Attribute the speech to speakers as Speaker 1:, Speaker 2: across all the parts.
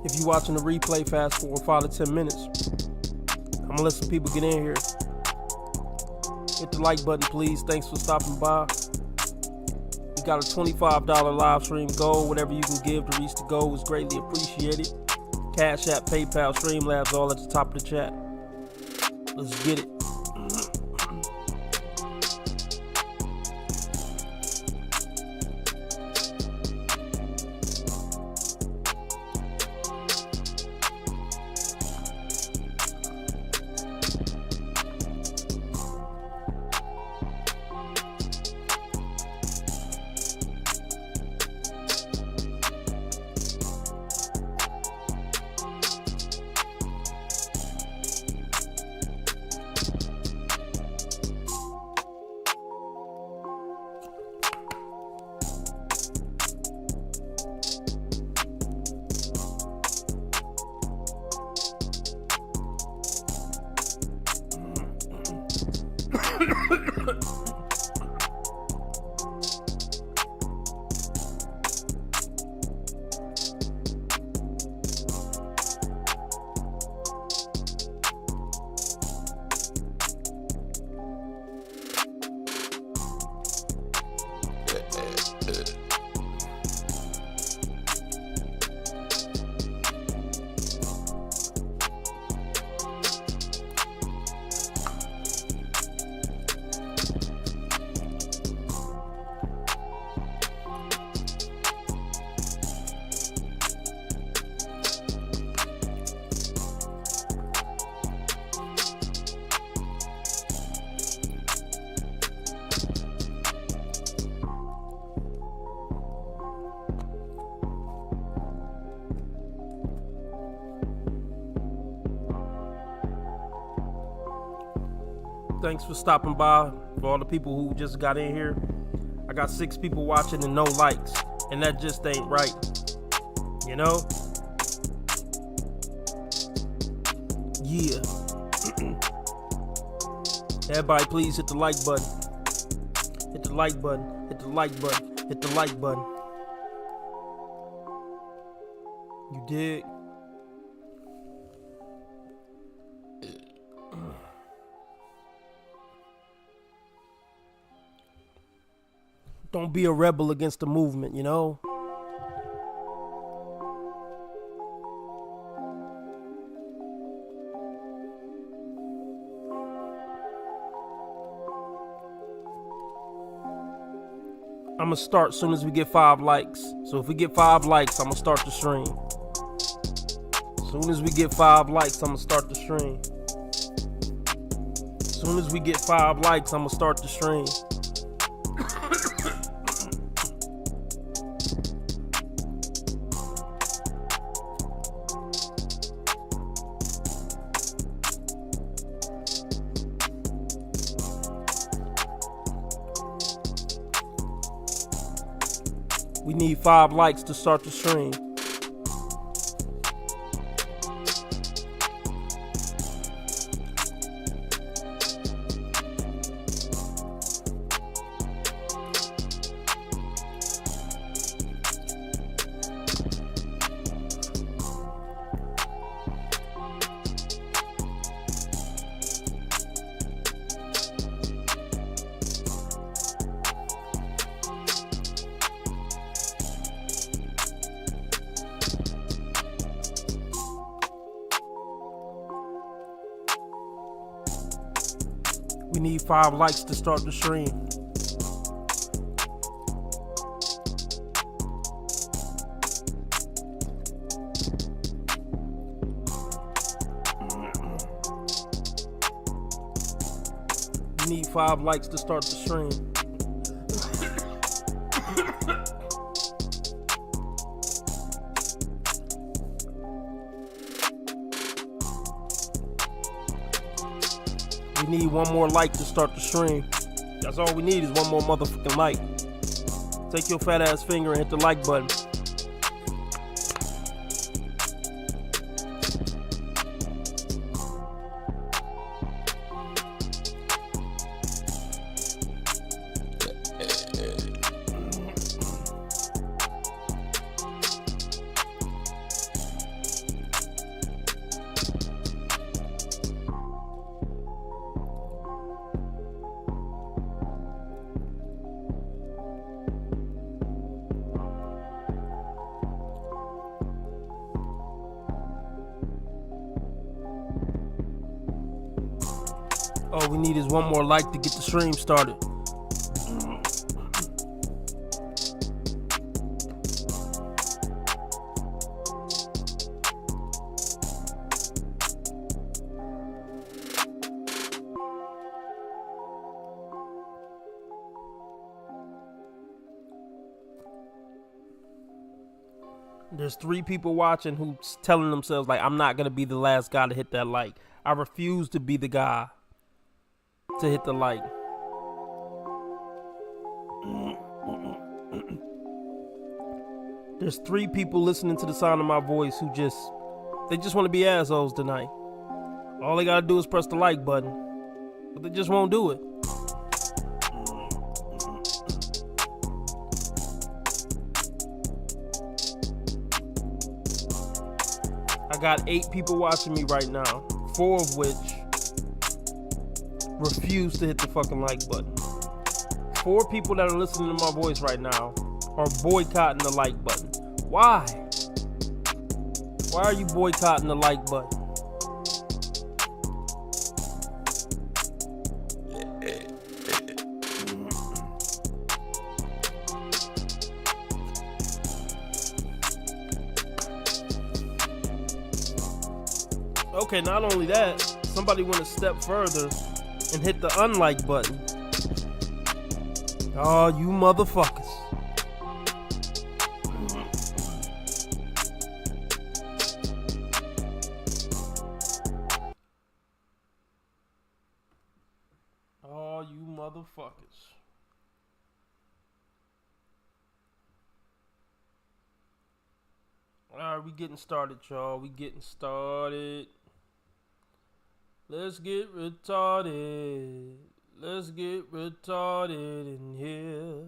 Speaker 1: If you're watching the replay, fast forward 5 to 10 minutes. I'm gonna let some people get in here. Hit the like button, please. Thanks for stopping by. We got a $25 live stream goal. Whatever you can give to reach the goal is greatly appreciated. Cash App, PayPal, Streamlabs, all at the top of the chat. Let's get it. Thanks for stopping by. For all the people who just got in here, I got 6 people watching and no likes, and that just ain't right. You know? Yeah. Everybody, please hit the like button. Hit the like button. Hit the like button. Hit the like button. You dig? Don't be a rebel against the movement, you know? I'm gonna start as soon as we get 5 likes. So if we get 5 likes, I'm gonna start the stream. As soon as we get 5 likes, I'm gonna start the stream. As soon as we get 5 likes, I'm gonna start the stream. We need 5 likes to start the stream. We need 5 likes to start the stream. We need 5 likes to start the stream. We need 1 more like to start the stream. That's all we need is 1 more motherfucking like. Take your fat ass finger and hit the like button. All we need is one more like to get the stream started. There's 3 people watching who's telling themselves, like, I'm not going to be the last guy to hit that like. I refuse to be the guy to hit the like. There's 3 people listening to the sound of my voice who just want to be assholes tonight. All they got to do is press the like button, but they just won't do it. I got 8 people watching me right now, 4 of which refuse to hit the fucking like button. 4 people that are listening to my voice right now are boycotting the like button. Why? Why are you boycotting the like button? Okay, not only that, somebody went a step further and hit the unlike button. Oh, you motherfuckers. Oh, you motherfuckers. Alright, we getting started, y'all. We getting started. Let's get retarded. Let's get retarded in here.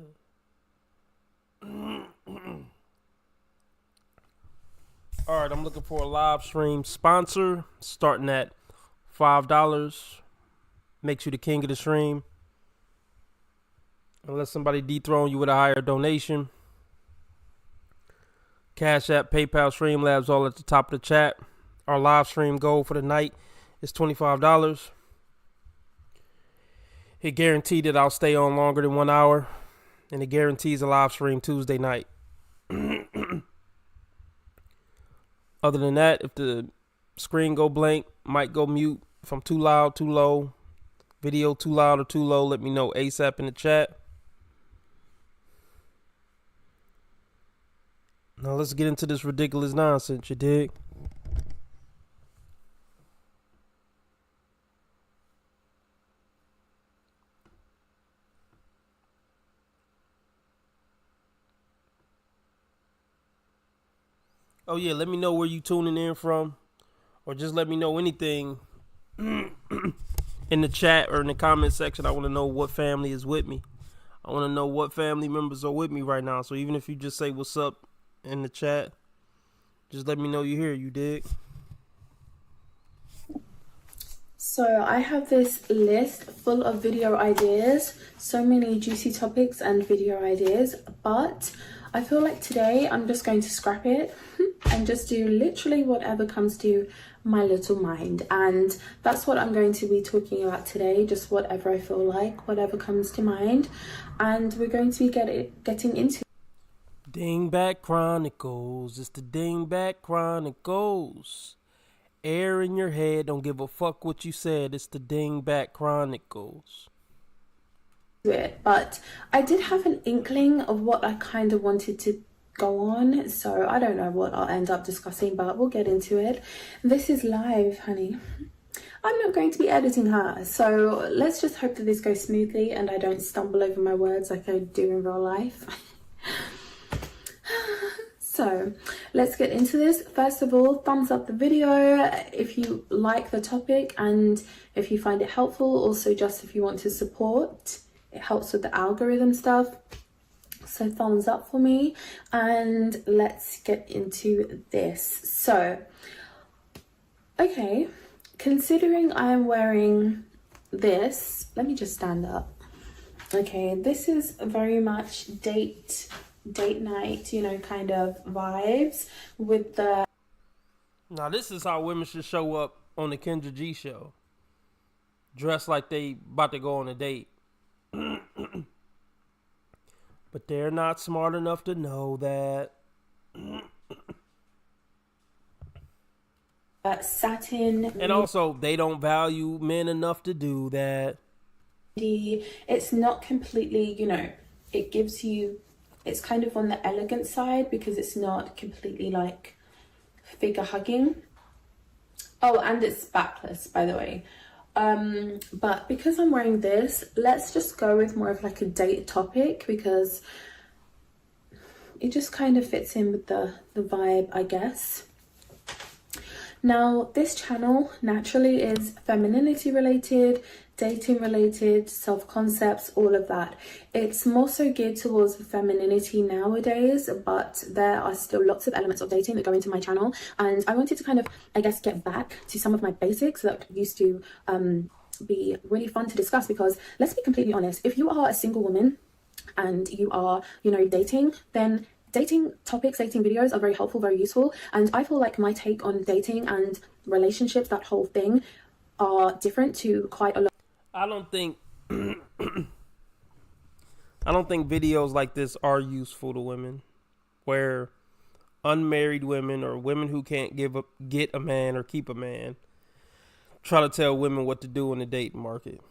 Speaker 1: Alright, I'm looking for a live stream sponsor starting at $5. Makes you the king of the stream. Unless somebody dethrone you with a higher donation. Cash App, PayPal, Streamlabs, all at the top of the chat. Our live stream goal for the night is $25. It guaranteed that I'll stay on longer than 1 hour. And it guarantees a live stream Tuesday night. Other than that, if the screen go blank, mic go mute. If I'm too loud, too low, video too loud or too low, let me know ASAP in the chat. Now let's get into this ridiculous nonsense, you dig? Oh yeah, let me know where you tuning in from, or just let me know anything in the chat or in the comment section. I want to know what family is with me. I want to know what family members are with me right now. So even if you just say what's up in the chat, just let me know you're here, you dig?
Speaker 2: So I have this list full of video ideas, so many juicy topics and video ideas, but I feel like today I'm just going to scrap it and just do literally whatever comes to my little mind. And that's what I'm going to be talking about today, just whatever I feel like, whatever comes to mind. And we're going to be getting into
Speaker 1: Dingbat Chronicles. It's the Dingbat Chronicles. Air in your head, don't give a fuck what you said. It's the Dingbat Chronicles.
Speaker 2: it. But I did have an inkling of what I kind of wanted to go on, so I don't know what I'll end up discussing, but we'll get into it. This is live, honey. I'm not going to be editing her, so let's just hope that this goes smoothly and I don't stumble over my words like I do in real life. So let's get into this. First of all, thumbs up the video if you like the topic and if you find it helpful. Also, just if you want to support, it helps with the algorithm stuff. So thumbs up for me, and let's get into this. So, okay, considering I am wearing this, let me just stand up. Okay, this is very much date night, you know, kind of vibes with the...
Speaker 1: Now this is how women should show up on the Kendra G show. dress like they about to go on a date. But they're not smart enough to know that.
Speaker 2: Satin.
Speaker 1: And also, they don't value men enough to do that.
Speaker 2: It's not completely, it gives you, it's kind of on the elegant side because it's not completely like figure hugging. Oh, and it's backless, by the way. But because I'm wearing this, let's just go with more of like a date topic because it just kind of fits in with the vibe, I guess. Now, this channel naturally is femininity related, dating related, self-concepts, all of that. It's more so geared towards femininity nowadays, but there are still lots of elements of dating that go into my channel. And I wanted to kind of, I guess, get back to some of my basics that used to be really fun to discuss because let's be completely honest, if you are a single woman and you are, dating, then dating topics, dating videos are very helpful, very useful. And I feel like my take on dating and relationships, that whole thing, are different to quite a lot.
Speaker 1: I don't think videos like this are useful to women, where unmarried women or women who can't get a man or keep a man try to tell women what to do in the dating market.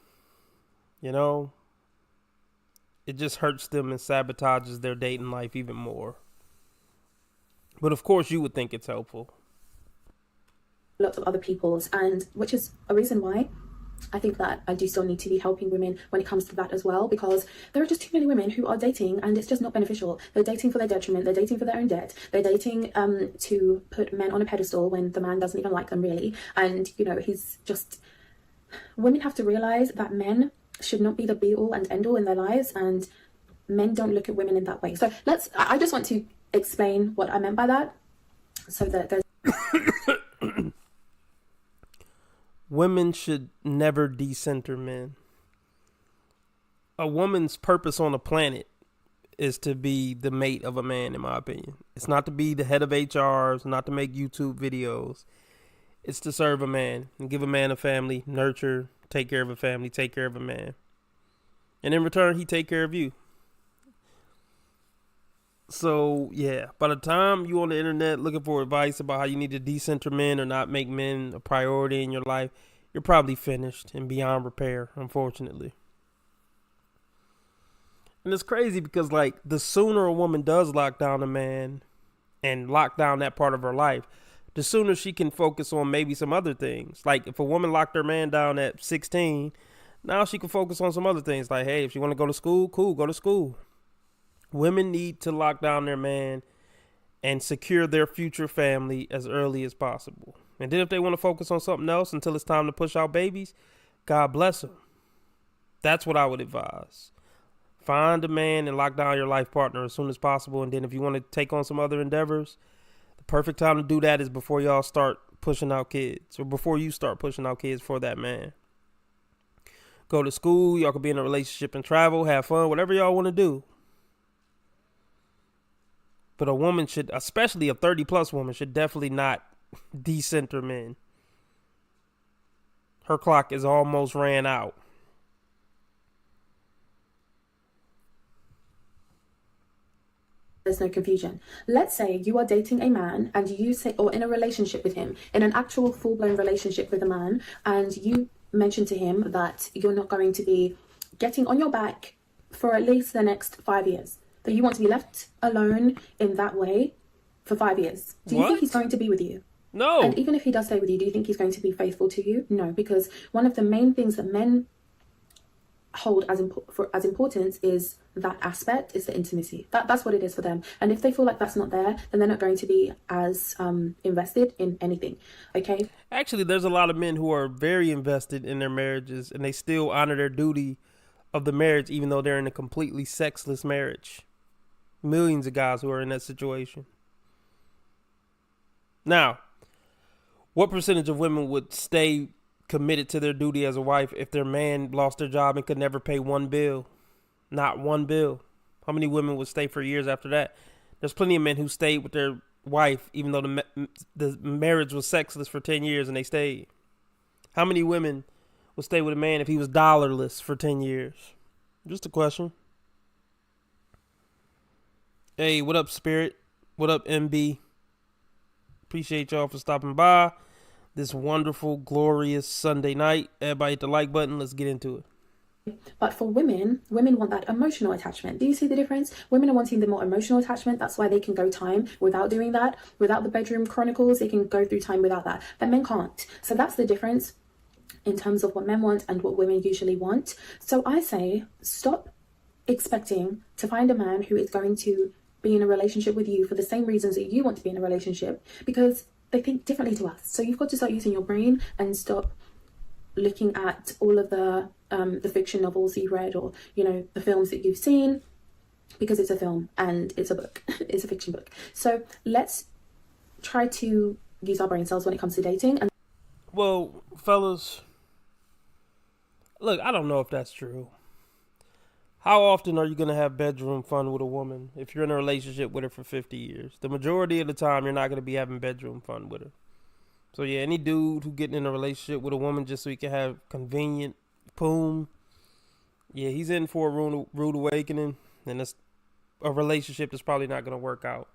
Speaker 1: It just hurts them and sabotages their dating life even more. But of course you would think it's helpful.
Speaker 2: Lots of other people's, and which is a reason why I think that I do still need to be helping women when it comes to that as well, because there are just too many women who are dating and it's just not beneficial. They're dating for their detriment, they're dating for their own debt, they're dating to put men on a pedestal when the man doesn't even like them really. And he's just, women have to realize that men should not be the be all and end all in their lives, and men don't look at women in that way. So I just want to explain what I meant by that, so that there's
Speaker 1: women should never decenter men. A woman's purpose on the planet is to be the mate of a man, in my opinion. It's not to be the head of HR, it's not to make YouTube videos. It's to serve a man and give a man a family, nurture, take care of a family, take care of a man. And in return, he take care of you. So, yeah, by the time you on the internet looking for advice about how you need to decenter men or not make men a priority in your life, you're probably finished and beyond repair, unfortunately. And it's crazy because, the sooner a woman does lock down a man and lock down that part of her life, the sooner she can focus on maybe some other things. Like, if a woman locked her man down at 16, now she can focus on some other things. Like, hey, if she want to go to school, cool, go to school. Women need to lock down their man and secure their future family as early as possible. And then if they want to focus on something else until it's time to push out babies, God bless them. That's what I would advise. Find a man and lock down your life partner as soon as possible. And then if you want to take on some other endeavors, the perfect time to do that is before y'all start pushing out kids, or before you start pushing out kids for that man. Go to school, y'all could be in a relationship and travel, have fun, whatever y'all want to do. But a woman should, especially a 30-plus woman, should definitely not decenter men. Her clock is almost ran out.
Speaker 2: There's no confusion. Let's say you are dating a man and you say, or in a relationship with him, in an actual full-blown relationship with a man, and you mention to him that you're not going to be getting on your back for at least the next 5 years. That you want to be left alone in that way for 5 years. Do you think he's going to be with you?
Speaker 1: No.
Speaker 2: And even if he does stay with you, do you think he's going to be faithful to you? No, because one of the main things that men hold as importance is that aspect, is the intimacy. That's what it is for them. And if they feel like that's not there, then they're not going to be as invested in anything. Okay?
Speaker 1: Actually, there's a lot of men who are very invested in their marriages and they still honor their duty of the marriage even though they're in a completely sexless marriage. Millions of guys who are in that situation. Now, what percentage of women would stay committed to their duty as a wife if their man lost their job and could never pay one bill? Not one bill. How many women would stay for years after that? There's plenty of men who stayed with their wife even though the marriage was sexless for 10 years and they stayed. How many women would stay with a man if he was dollarless for 10 years? Just a question. Hey, what up, Spirit? What up, MB? Appreciate y'all for stopping by this wonderful, glorious Sunday night. Everybody hit the like button. Let's get into it.
Speaker 2: But for women want that emotional attachment. Do you see the difference? Women are wanting the more emotional attachment. That's why they can go time without doing that. Without the bedroom chronicles, they can go through time without that. But men can't. So that's the difference in terms of what men want and what women usually want. So I say, stop expecting to find a man who is going to be in a relationship with you for the same reasons that you want to be in a relationship, because they think differently to us. So you've got to start using your brain and stop looking at all of the fiction novels you've read, or the films that you've seen, because it's a film and it's a book. It's a fiction book. So let's try to use our brain cells when it comes to dating. And
Speaker 1: well, fellas, look, I don't know if that's true. How often are you going to have bedroom fun with a woman if you're in a relationship with her for 50 years? The majority of the time, you're not going to be having bedroom fun with her. So yeah, any dude who getting in a relationship with a woman just so he can have convenient poom, yeah, he's in for a rude awakening, and it's a relationship that's probably not going to work out.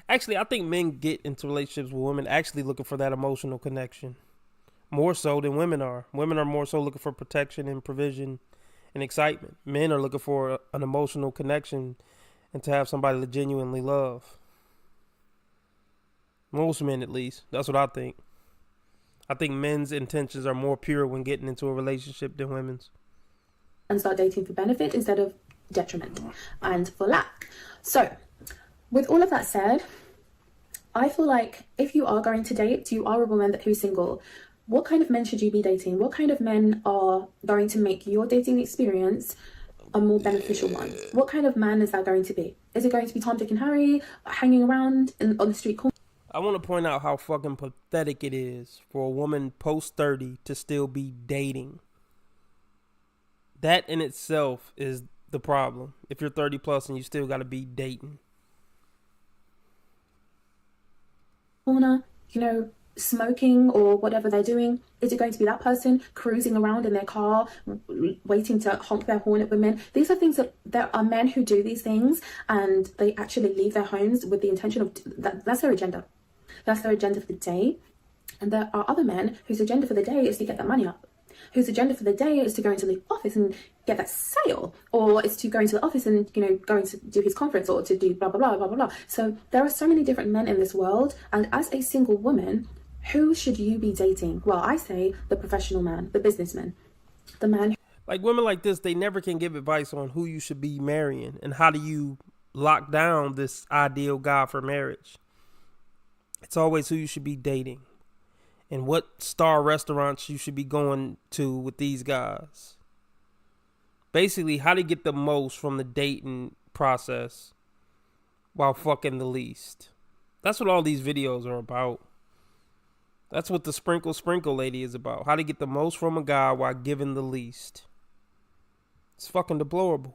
Speaker 1: Actually, I think men get into relationships with women actually looking for that emotional connection, more so than women are. Women are more so looking for protection and provision and excitement. Men are looking for an emotional connection and to have somebody to genuinely love. Most men, at least. That's what I think. I think men's intentions are more pure when getting into a relationship than women's.
Speaker 2: And start dating for benefit instead of detriment and for lack. So, with all of that said, I feel like if you are going to date, you are a woman who's single, what kind of men should you be dating? What kind of men are going to make your dating experience a more beneficial one? What kind of man is that going to be? Is it going to be Tom, Dick and Harry hanging around on the street corner?
Speaker 1: I want to point out how fucking pathetic it is for a woman post 30 to still be dating. That in itself is the problem. If you're 30 plus and you still got to be dating.
Speaker 2: Corner, smoking or whatever they're doing. Is it going to be that person cruising around in their car, waiting to honk their horn at women? These are things that there are men who do these things, and they actually leave their homes with the intention of that's their agenda. That's their agenda for the day. And there are other men whose agenda for the day is to get that money up, whose agenda for the day is to go into the office and get that sale, or is to go into the office and going to do his conference, or to do blah blah blah blah blah blah. So there are so many different men in this world, and as a single woman, who should you be dating? Well, I say the professional man, the businessman, the man.
Speaker 1: Like women like this, they never can give advice on who you should be marrying and how do you lock down this ideal guy for marriage. It's always who you should be dating and what star restaurants you should be going to with these guys. Basically, how to get the most from the dating process while fucking the least. That's what all these videos are about. That's what the sprinkle lady is about. How to get the most from a guy while giving the least. It's fucking deplorable.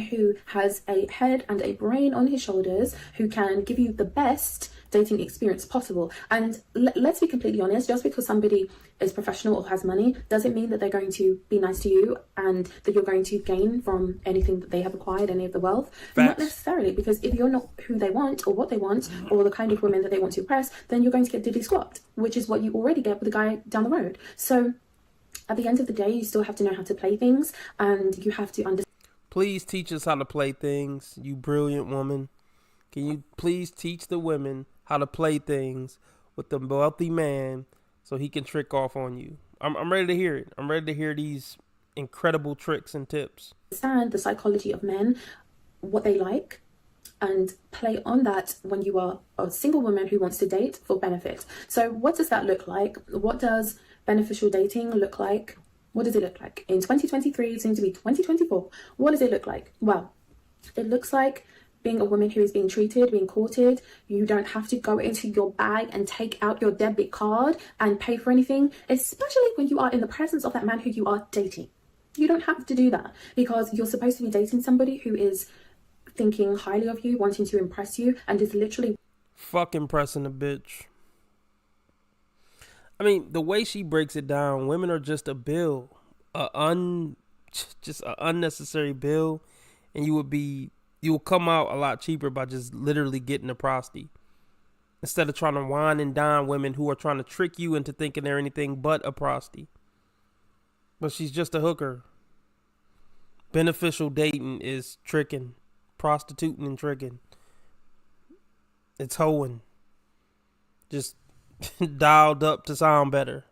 Speaker 2: Who has a head and a brain on his shoulders, who can give you the best dating experience possible. And let's be completely honest, just because somebody is professional or has money doesn't mean that they're going to be nice to you and that you're going to gain from anything that they have acquired, any of the wealth.
Speaker 1: Facts.
Speaker 2: Not necessarily, because if you're not who they want or what they want or the kind of women that they want to impress, then you're going to get diddly squat, which is what you already get with the guy down the road. So at the end of the day, you still have to know how to play things, and you have to understand.
Speaker 1: Please teach us how to play things, you brilliant woman. Can you please teach the women how to play things with the wealthy man so he can trick off on you? I'm ready to hear it. I'm ready to hear these incredible tricks and tips.
Speaker 2: Understand the psychology of men, what they like, and play on that when you are a single woman who wants to date for benefit. So what does that look like? What does beneficial dating look like? What does it look like? In 2023, soon to be 2024, what does it look like? Well, it looks like being a woman who is being treated, being courted. You don't have to go into your bag and take out your debit card and pay for anything, especially when you are in the presence of that man who you are dating. You don't have to do that, because you're supposed to be dating somebody who is thinking highly of you, wanting to impress you, and is literally
Speaker 1: fuck impressing a bitch. I mean, the way she breaks it down, women are just a bill, just an unnecessary bill, and you will come out a lot cheaper by just literally getting a prosty instead of trying to wine and dine women who are trying to trick you into thinking they're anything but a prosty. But she's just a hooker. Beneficial dating is tricking, prostituting and tricking. It's hoeing. Just dialed up to sound better.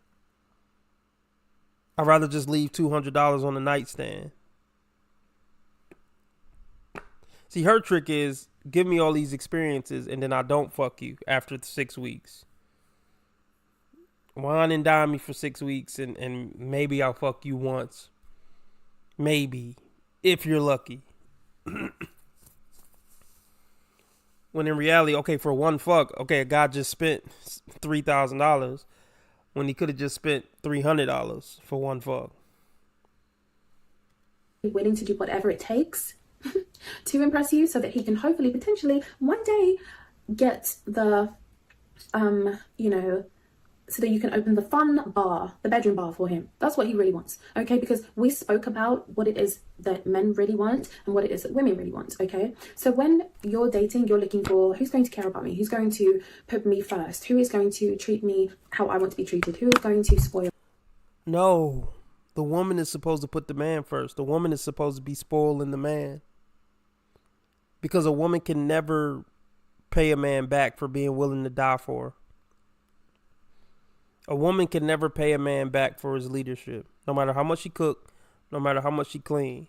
Speaker 1: I'd rather just leave $200 on the nightstand. See, her trick is give me all these experiences and then I don't fuck you after 6 weeks. Wine and dine me for 6 weeks and maybe I'll fuck you once. Maybe. If you're lucky. When in reality, okay, for one fuck, okay, a guy just spent $3,000 when he could have just spent $300 for one fuck.
Speaker 2: Willing to do whatever it takes to impress you so that he can hopefully, potentially, one day get the, so that you can open the fun bar, the bedroom bar for him. That's what he really wants, okay? Because we spoke about what it is that men really want and what it is that women really want, okay? So when you're dating, you're looking for who's going to care about me, who's going to put me first, who is going to treat me how I want to be treated, who is going to spoil.
Speaker 1: No, the woman is supposed to put the man first. The woman is supposed to be spoiling the man. Because a woman can never pay a man back for being willing to die for her. A woman can never pay a man back for his leadership. No matter how much she cook, no matter how much she clean.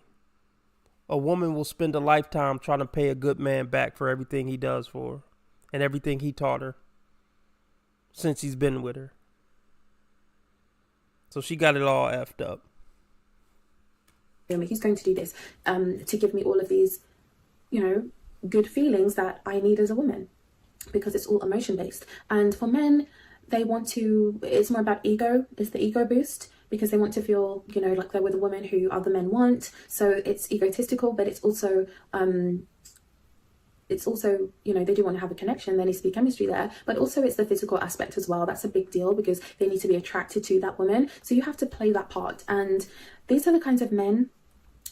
Speaker 1: A woman will spend a lifetime trying to pay a good man back for everything he does for her. And everything he taught her. Since he's been with her. So she got it all effed up.
Speaker 2: He's going to do this to give me all of these, good feelings that I need as a woman. Because it's all emotion based. And for men, they want to, it's more about ego, it's the ego boost, because they want to feel, like they're with a woman who other men want. So it's egotistical, but it's also, they do want to have a connection. There needs to be chemistry there, but also it's the physical aspect as well. That's a big deal because they need to be attracted to that woman. So you have to play that part. And these are the kinds of men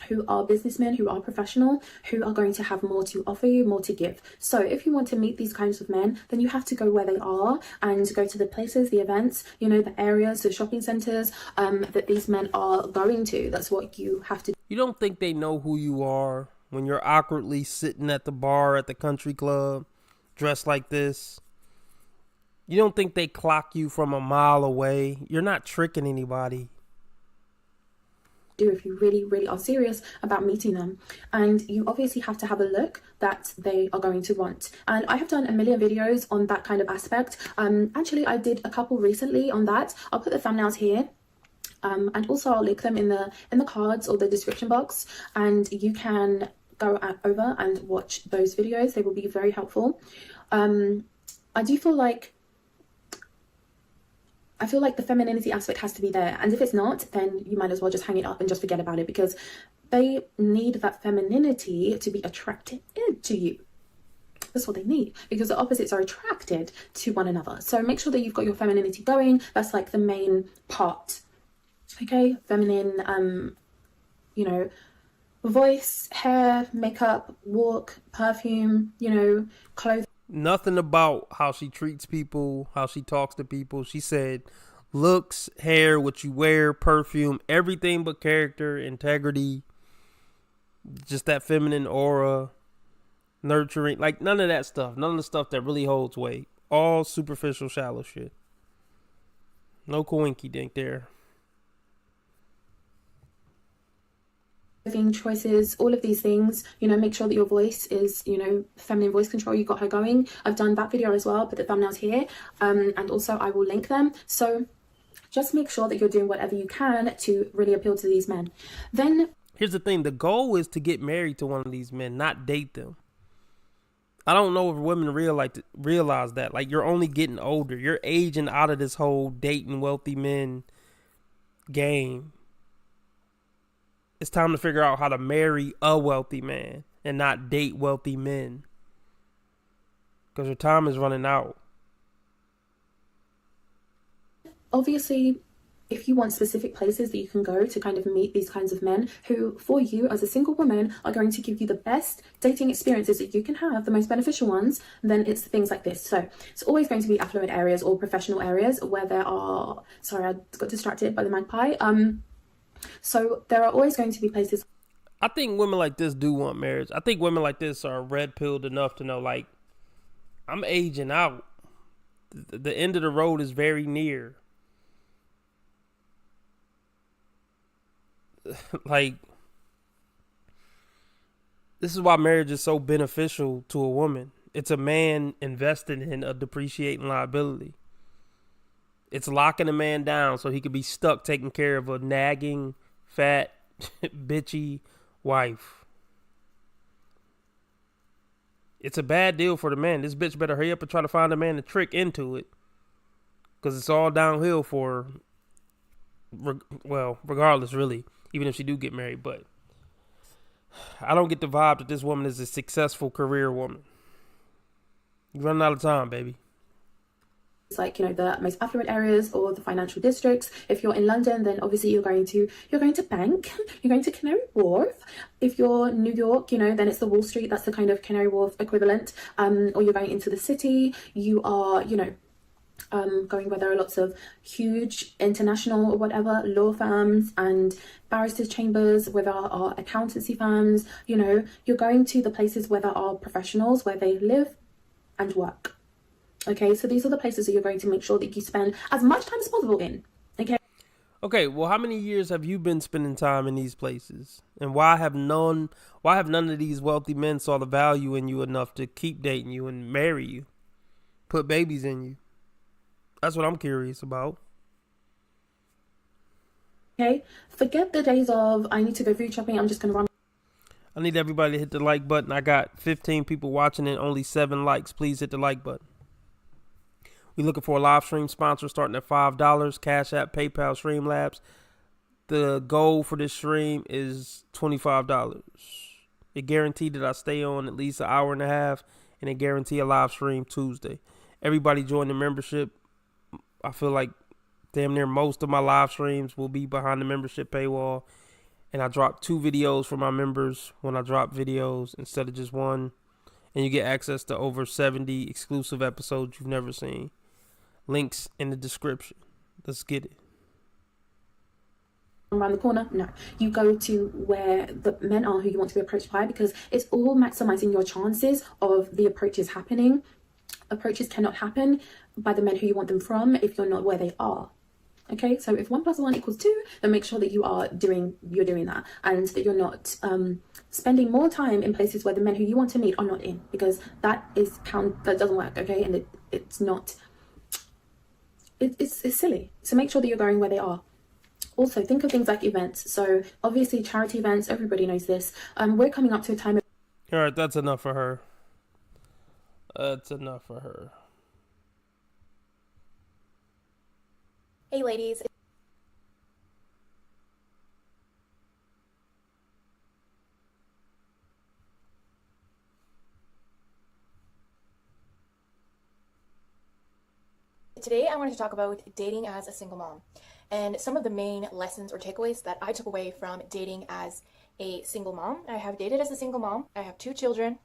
Speaker 2: who are businessmen, who are professional, who are going to have more to offer you, more to give. So if you want to meet these kinds of men, then you have to go where they are and go to the places, the events, the areas, the shopping centers that these men are going to. That's what you have to do.
Speaker 1: You don't think they know who you are when you're awkwardly sitting at the bar at the country club, dressed like this? You don't think they clock you from a mile away? You're not tricking anybody.
Speaker 2: If you really, really are serious about meeting them. And you obviously have to have a look that they are going to want. And I have done a million videos on that kind of aspect. Actually, I did a couple recently on that. I'll put the thumbnails here. And also I'll link them in the cards or the description box. And you can go over and watch those videos. They will be very helpful. I do feel like the femininity aspect has to be there. And if it's not, then you might as well just hang it up and just forget about it, because they need that femininity to be attracted to you. That's what they need, because the opposites are attracted to one another. So make sure that you've got your femininity going. That's like the main part. Okay, feminine, voice, hair, makeup, walk, perfume, clothes.
Speaker 1: Nothing about how she treats people, how she talks to people. She said looks, hair, what you wear, perfume, everything but character, integrity, just that feminine aura, nurturing, like none of that stuff. None of the stuff that really holds weight. All superficial, shallow shit. No coinky dink there.
Speaker 2: Choices, all of these things, make sure that your voice is, feminine voice control. You got her going. I've done that video as well. I'll put the thumbnails here, and also I will link them. So just make sure that you're doing whatever you can to really appeal to these men. Then
Speaker 1: here's the thing: the goal is to get married to one of these men, not date them. I don't know if women realize that. Like, you're only getting older. You're aging out of this whole dating wealthy men game. It's time to figure out how to marry a wealthy man and not date wealthy men, because your time is running out.
Speaker 2: Obviously, if you want specific places that you can go to kind of meet these kinds of men who, for you as a single woman, are going to give you the best dating experiences that you can have, the most beneficial ones, then it's things like this. So it's always going to be affluent areas or professional areas where there are, sorry, I got distracted by the magpie. So there are always going to be places.
Speaker 1: I think women like this do want marriage. I think women like this are red-pilled enough to know, like, I'm aging out. The end of the road is very near. Like, this is why marriage is so beneficial to a woman. It's a man investing in a depreciating liability. It's locking a man down so he could be stuck taking care of a nagging, fat, bitchy wife. It's a bad deal for the man. This bitch better hurry up and try to find a man to trick into it, because it's all downhill for her. Well, regardless, really, even if she do get married. But I don't get the vibe that this woman is a successful career woman. You're running out of time, baby.
Speaker 2: It's like, you know, the most affluent areas or the financial districts. If you're in London, then obviously you're going to Bank, you're going to Canary Wharf. If you're New York, you know, then it's the Wall Street. That's the kind of Canary Wharf equivalent. Or you're going into the city. You are, you know, going where there are lots of huge international or whatever law firms and barristers' chambers, where there are accountancy firms. You know, you're going to the places where there are professionals, where they live and work. Okay, so these are the places that you're going to make sure that you spend as much time as possible in. Okay,
Speaker 1: well, how many years have you been spending time in these places? And why have none of these wealthy men saw the value in you enough to keep dating you and marry you, put babies in you? That's what I'm curious about.
Speaker 2: Okay, forget the days of, I need to go food shopping, I'm just going to run.
Speaker 1: I need everybody to hit the like button. I got 15 people watching and only 7 likes. Please hit the like button. We're looking for a live stream sponsor starting at $5. Cash App, PayPal, Streamlabs. The goal for this stream is $25. It guaranteed that I stay on at least an hour and a half, and it guarantee a live stream Tuesday. Everybody join the membership. I feel like damn near most of my live streams will be behind the membership paywall. And I drop 2 videos for my members when I drop videos instead of just one. And you get access to over 70 exclusive episodes you've never seen. Links in the description. Let's get it.
Speaker 2: Around the corner? No. You go to where the men are who you want to be approached by, because it's all maximizing your chances of the approaches happening. Approaches cannot happen by the men who you want them from if you're not where they are. Okay, so if 1 + 1 = 2, then make sure that you're doing that, and that you're not spending more time in places where the men who you want to meet are not in, because that doesn't work. Okay, and it's not. It's silly. So make sure that you're going where they are. Also, think of things like events. So obviously charity events, everybody knows this. We're coming up to a time.
Speaker 1: All right, that's enough for her. That's enough for her.
Speaker 3: Hey ladies. Today I wanted to talk about dating as a single mom and some of the main lessons or takeaways that I took away from dating as a single mom. I have dated as a single mom. I have 2 children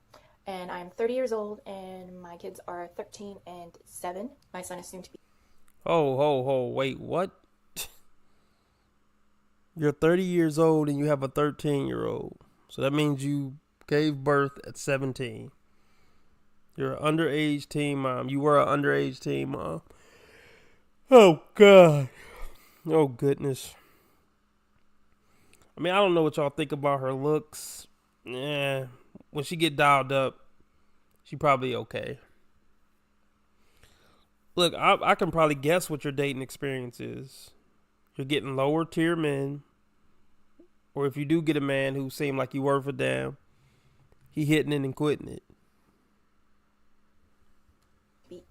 Speaker 3: and I'm 30 years old and my kids are 13 and 7. My son is soon to be.
Speaker 1: Wait, what? You're 30 years old and you have a 13-year-old. So that means you gave birth at 17. You're an underage teen mom. You were an underage teen mom. Oh, God. Oh, goodness. I mean, I don't know what y'all think about her looks. Yeah, when she get dialed up, she probably okay. Look, I can probably guess what your dating experience is. You're getting lower tier men. Or if you do get a man who seemed like he worth a damn, he hitting it and quitting it.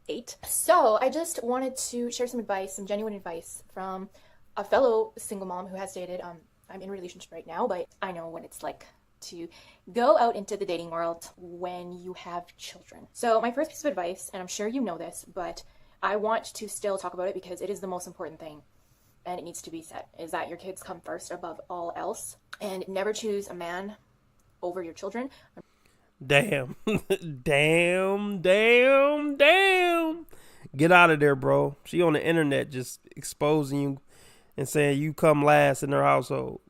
Speaker 3: 8. So I just wanted to share some advice, some genuine advice from a fellow single mom who has dated. I'm in a relationship right now, but I know what it's like to go out into the dating world when you have children. So my first piece of advice, and I'm sure you know this, but I want to still talk about it because it is the most important thing, and it needs to be said, is that your kids come first above all else, and never choose a man over your children.
Speaker 1: Damn. Damn. Get out of there, bro. She on the internet just exposing you and saying you come last in her household.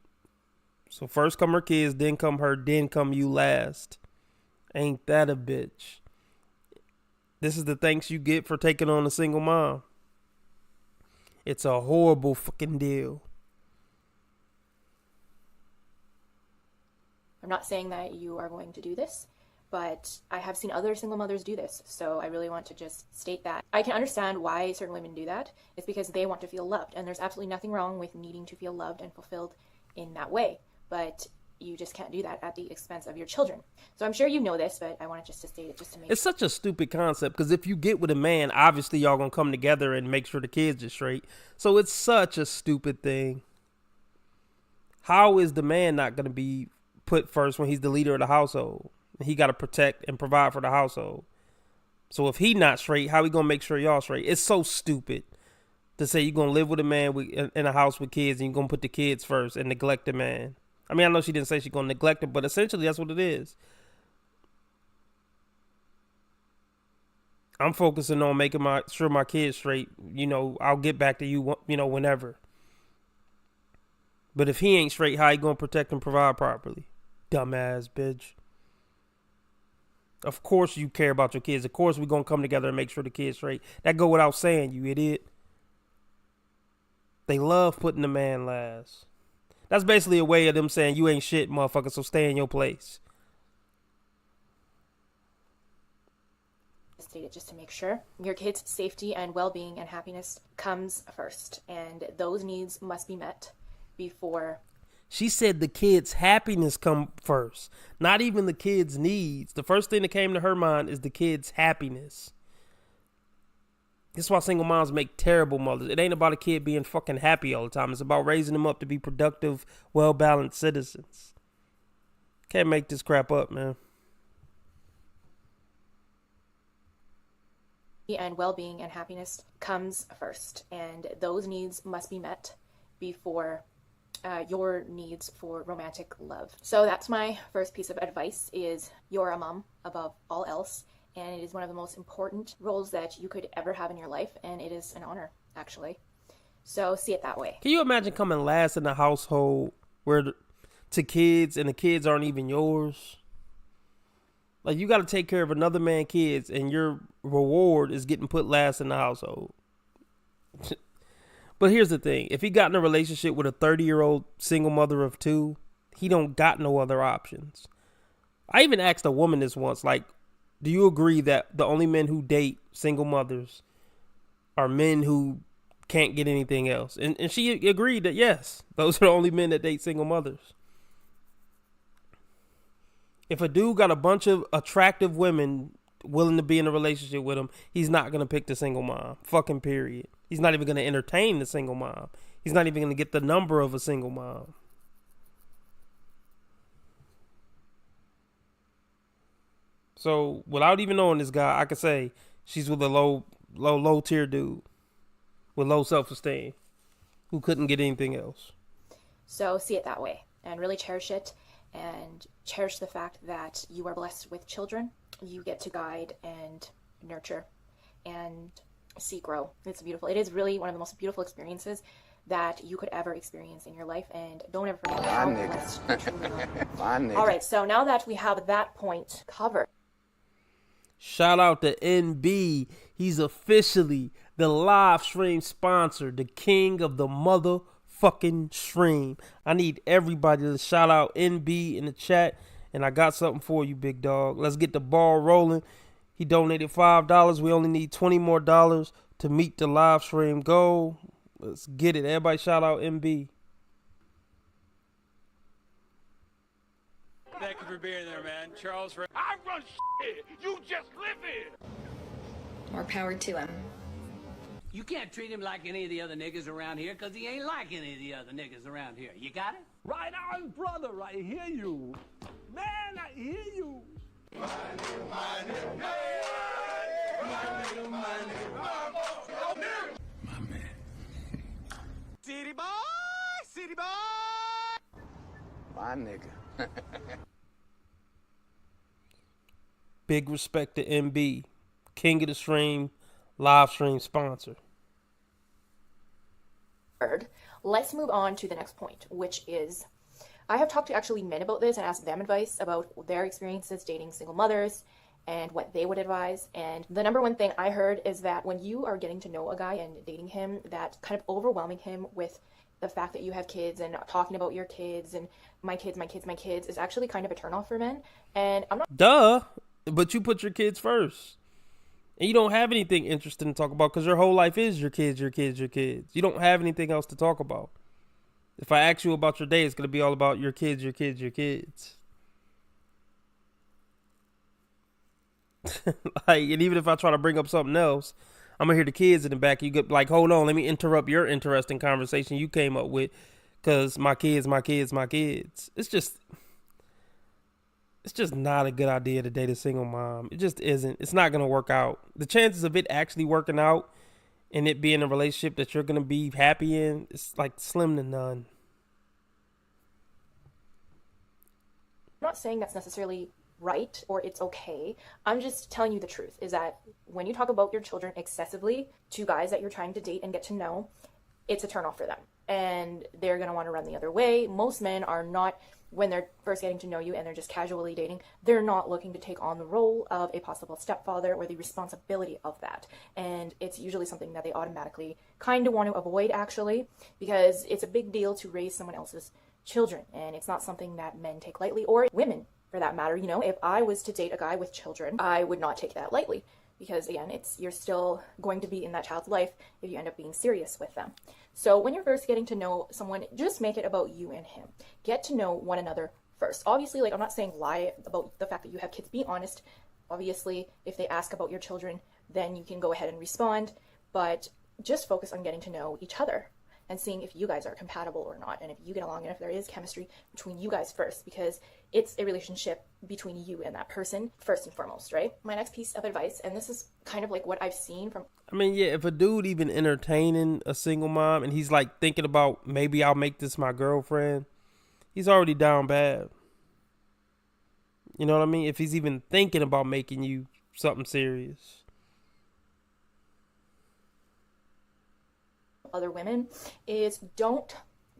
Speaker 1: So first come her kids, then come her, then come you last. Ain't that a bitch? This is the thanks you get for taking on a single mom. It's a horrible fucking deal.
Speaker 3: I'm not saying that you are going to do this, but I have seen other single mothers do this. So I really want to just state that. I can understand why certain women do that. It's because they want to feel loved. And there's absolutely nothing wrong with needing to feel loved and fulfilled in that way. But you just can't do that at the expense of your children. So I'm sure you know this, but I wanted just to state it just to make
Speaker 1: It's such a stupid concept because if you get with a man, obviously y'all gonna come together and make sure the kids are straight. So it's such a stupid thing. How is the man not gonna be put first when he's the leader of the household? He got to protect and provide for the household. So if he not straight, how he gonna make sure y'all straight? It's so stupid to say you're gonna live with a man in a house with kids and you're gonna put the kids first and neglect the man. I mean, I know she didn't say she's gonna neglect him, but essentially that's what it is. I'm focusing on making sure my kids straight. You know, I'll get back to you, whenever. But if he ain't straight, how you gonna protect and provide properly? Dumbass bitch. Of course you care about your kids. Of course we're gonna come together and make sure the kids straight. That go without saying, you idiot. They love putting the man last. That's basically a way of them saying you ain't shit, motherfucker, so stay in your place.
Speaker 3: state it just to make sure. Your kids' safety and well-being and happiness comes first, and those needs must be met before.
Speaker 1: She said the kids' happiness come first, not even the kids' needs. The first thing that came to her mind is the kids' happiness. That's why single moms make terrible mothers. It ain't about a kid being fucking happy all the time. It's about raising them up to be productive, well-balanced citizens. Can't make this crap up, man.
Speaker 3: And well-being and happiness comes first, and those needs must be met before your needs for romantic love. So that's my first piece of advice, is you're a mom above all else, and it is one of the most important roles that you could ever have in your life, and it is an honor, actually. So see it that way.
Speaker 1: Can you imagine coming last in a household to kids and the kids aren't even yours? Like, you got to take care of another man's kids, and your reward is getting put last in the household. But here's the thing. If he got in a relationship with a 30-year-old single mother of two, he don't got no other options. I even asked a woman this once, like, do you agree that the only men who date single mothers are men who can't get anything else? And she agreed that, yes, those are the only men that date single mothers. If a dude got a bunch of attractive women willing to be in a relationship with him, he's not going to pick the single mom. Fucking period. He's not even going to entertain the single mom. He's not even going to get the number of a single mom. So without even knowing this guy, I could say she's with a low tier dude with low self-esteem who couldn't get anything else.
Speaker 3: So see it that way and really cherish it. And cherish the fact that you are blessed with children. You get to guide and nurture and see grow. It's beautiful. It is really one of the most beautiful experiences that you could ever experience in your life. And don't ever forget how blessed you truly are. All right, so now that we have that point covered.
Speaker 1: Shout out to NB. He's officially the live stream sponsor, the king of the motherfucking stream. I need everybody to shout out NB in the chat, and I got something for you, big dog. Let's get the ball rolling. He donated $5. We only need $20 more to meet the live stream goal. Let's get it. Everybody shout out NB.
Speaker 4: Thank you for being there, man. Charles, I run shit. You just live here.
Speaker 5: More power to him.
Speaker 6: You can't treat him like any of the other niggas around here, because he ain't like any of the other niggas around here. You got it?
Speaker 7: Right on, brother. I hear you. Man, I hear you.
Speaker 4: City boy, city boy.
Speaker 8: My nigga.
Speaker 1: Big respect to MB, King of the Stream, live stream sponsor.
Speaker 3: Let's move on to the next point, which is I have talked to actually men about this and asked them advice about their experiences dating single mothers and what they would advise. And the number one thing I heard is that when you are getting to know a guy and dating him, that kind of overwhelming him with the fact that you have kids and talking about your kids and my kids is actually kind of a turnoff for men. And I'm not...
Speaker 1: Duh, but you put your kids first. And you don't have anything interesting to talk about because your whole life is your kids, your kids, your kids. You don't have anything else to talk about. If I ask you about your day, it's going to be all about your kids, your kids, your kids. Like, and even if I try to bring up something else, I'm going to hear the kids in the back. You get like, hold on, let me interrupt your interesting conversation you came up with because my kids, my kids, my kids. It's just not a good idea to date a single mom. It just isn't. It's not going to work out. The chances of it actually working out and it being a relationship that you're going to be happy in, it's like slim to none.
Speaker 3: I'm not saying that's necessarily right or it's okay. I'm just telling you the truth is that when you talk about your children excessively to guys that you're trying to date and get to know, it's a turnoff for them. And they're going to want to run the other way. Most men are not, when they're first getting to know you and they're just casually dating, they're not looking to take on the role of a possible stepfather or the responsibility of that. And it's usually something that they automatically kind of want to avoid, actually, because it's a big deal to raise someone else's children. And it's not something that men take lightly, or women for that matter. You know, if I was to date a guy with children, I would not take that lightly. Because again, you're still going to be in that child's life if you end up being serious with them. So when you're first getting to know someone, just make it about you and him. Get to know one another first. Obviously, like, I'm not saying lie about the fact that you have kids. Be honest. Obviously, if they ask about your children, then you can go ahead and respond. But just focus on getting to know each other and seeing if you guys are compatible or not, and if you get along and if there is chemistry between you guys first, because it's a relationship between you and that person first and foremost, right? My next piece of advice, and this is kind of like what I've seen from...
Speaker 1: I mean, yeah, if a dude even entertaining a single mom and he's like thinking about maybe I'll make this my girlfriend, he's already down bad. You know what I mean? If he's even thinking about making you something serious.
Speaker 3: Other women is don't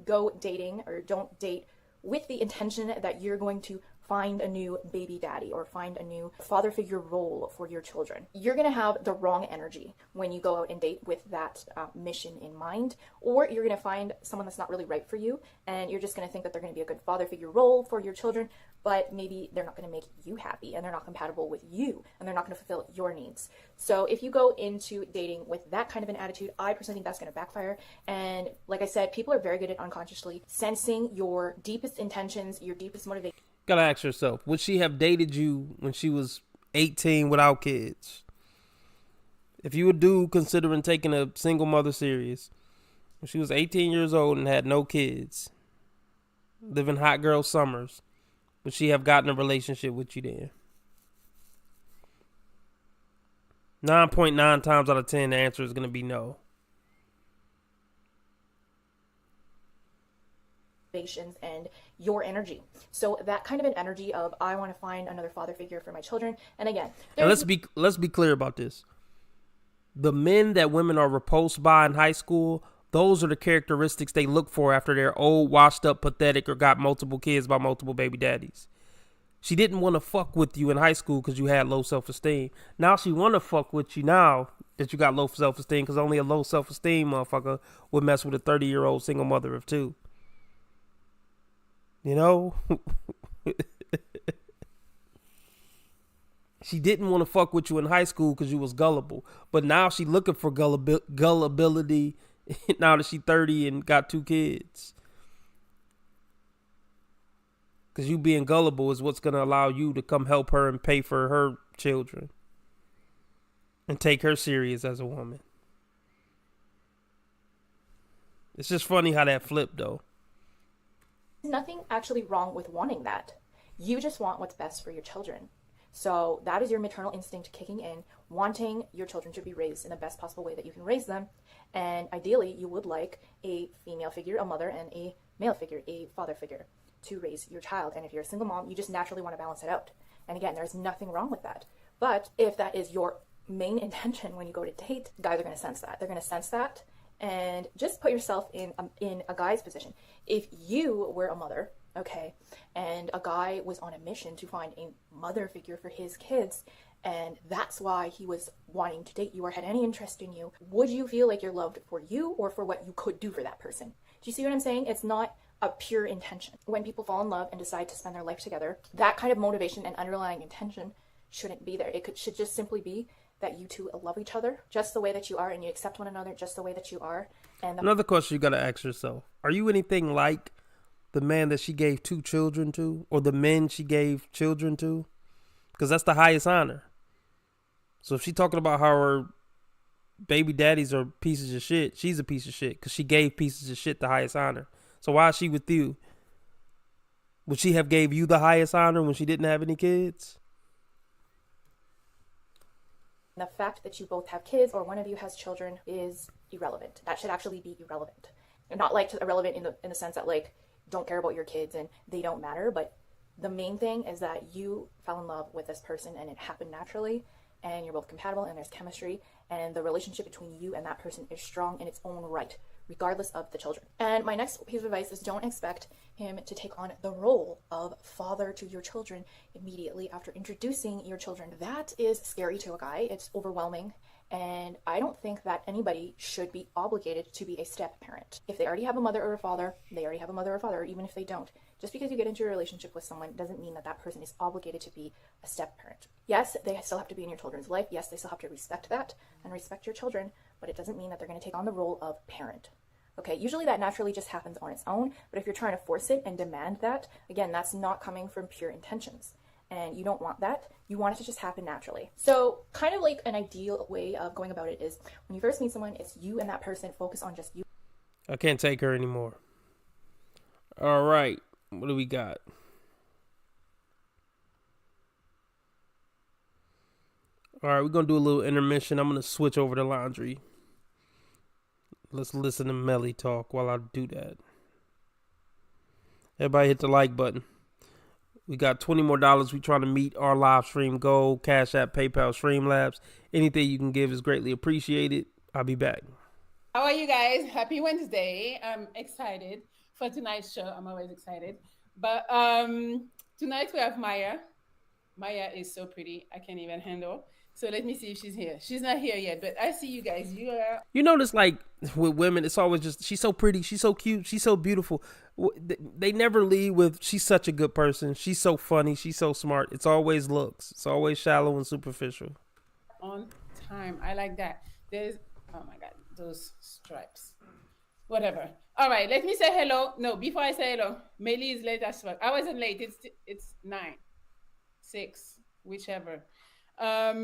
Speaker 3: go dating or don't date with the intention that you're going to find a new baby daddy or find a new father figure role for your children. You're going to have the wrong energy when you go out and date with that mission in mind, or you're going to find someone that's not really right for you, and you're just going to think that they're going to be a good father figure role for your children, but maybe they're not going to make you happy, and they're not compatible with you, and they're not going to fulfill your needs. So if you go into dating with that kind of an attitude, I personally think that's going to backfire. And like I said, people are very good at unconsciously sensing your deepest intentions, your deepest motivation.
Speaker 1: Gotta ask yourself, would she have dated you when she was 18 without kids? If you a dude considering taking a single mother serious, when she was 18 years old and had no kids, living hot girl summers, would she have gotten a relationship with you then? 9.9 times out of 10, the answer is going to be no.
Speaker 3: And your energy. So that kind of an energy of, I want to find another father figure for my children. And again,
Speaker 1: and let's be clear about this. The men that women are repulsed by in high school, those are the characteristics they look for after they're old, washed up, pathetic, or got multiple kids by multiple baby daddies. She didn't want to fuck with you in high school because you had low self-esteem. Now she want to fuck with you now that you got low self-esteem, because only a low self-esteem motherfucker would mess with a 30-year-old single mother of two. You know? She didn't want to fuck with you in high school because you was gullible. But now she looking for gullibility now that she 30 and got 2 kids. Because you being gullible is what's going to allow you to come help her and pay for her children. And take her serious as a woman. It's just funny how that flipped, though.
Speaker 3: Nothing actually wrong with wanting that. You just want what's best for your children. So that is your maternal instinct kicking in, wanting your children to be raised in the best possible way that you can raise them. And ideally, you would like a female figure, a mother, and a male figure, a father figure, to raise your child. And if you're a single mom, you just naturally want to balance it out. And again, there's nothing wrong with that. But if that is your main intention when you go to date, guys are going to sense that. They're going to sense that. And just put yourself in a guy's position. If you were a mother, okay, and a guy was on a mission to find a mother figure for his kids, and that's why he was wanting to date you or had any interest in you, would you feel like you're loved for you or for what you could do for that person? Do you see what I'm saying? It's not a pure intention. When people fall in love and decide to spend their life together, that kind of motivation and underlying intention shouldn't be there. Should just simply be that you two love each other just the way that you are, and you accept one another just the way that you are. And
Speaker 1: another question you got to ask yourself: are you anything like the man that she gave 2 children to, or the men she gave children to? Because that's the highest honor. So if she's talking about how her baby daddies are pieces of shit, she's a piece of shit because she gave pieces of shit the highest honor. So why is she with you? Would she have gave you the highest honor when she didn't have any kids?
Speaker 3: the fact that you both have kids or one of you has children is irrelevant. That should actually be irrelevant. And not like irrelevant in the sense that like don't care about your kids and they don't matter, but the main thing is that you fell in love with this person and it happened naturally and you're both compatible and there's chemistry and the relationship between you and that person is strong in its own right, regardless of the children. And my next piece of advice is don't expect him to take on the role of father to your children immediately after introducing your children. That is scary to a guy. It's overwhelming. And I don't think that anybody should be obligated to be a step parent. If they already have a mother or a father, they already have a mother or a father, or even if they don't. Just because you get into a relationship with someone doesn't mean that that person is obligated to be a step parent. Yes, they still have to be in your children's life. Yes, they still have to respect that and respect your children, but it doesn't mean that they're going to take on the role of parent. Okay, usually that naturally just happens on its own, but if you're trying to force it and demand that, again, that's not coming from pure intentions. And you don't want that. You want it to just happen naturally. So kind of like an ideal way of going about it is when you first meet someone, it's you and that person, focus on just you.
Speaker 1: I can't take her anymore. All right, what do we got? All right, we're going to do a little intermission. I'm going to switch over to laundry. Let's listen to Melly talk while I do that. Everybody hit the like button. We got $20 more. We trying to meet our live stream goal. Cash App, PayPal, Streamlabs. Anything you can give is greatly appreciated. I'll be back.
Speaker 9: How are you guys? Happy Wednesday. I'm excited for tonight's show. I'm always excited. But tonight we have Maya. Maya is so pretty. I can't even handle. So let me see if she's here. She's not here yet, but I see you guys. You
Speaker 1: notice like with women, it's always just, she's so pretty, she's so cute, she's so beautiful. They never lead with, she's such a good person, she's so funny, she's so smart. It's always looks. It's always shallow and superficial.
Speaker 9: On time. I like that. There's, oh my God, those stripes. Whatever. All right, let me say hello. No, before I say hello, Melly is late as fuck. I wasn't late. It's 9, 6, whichever. All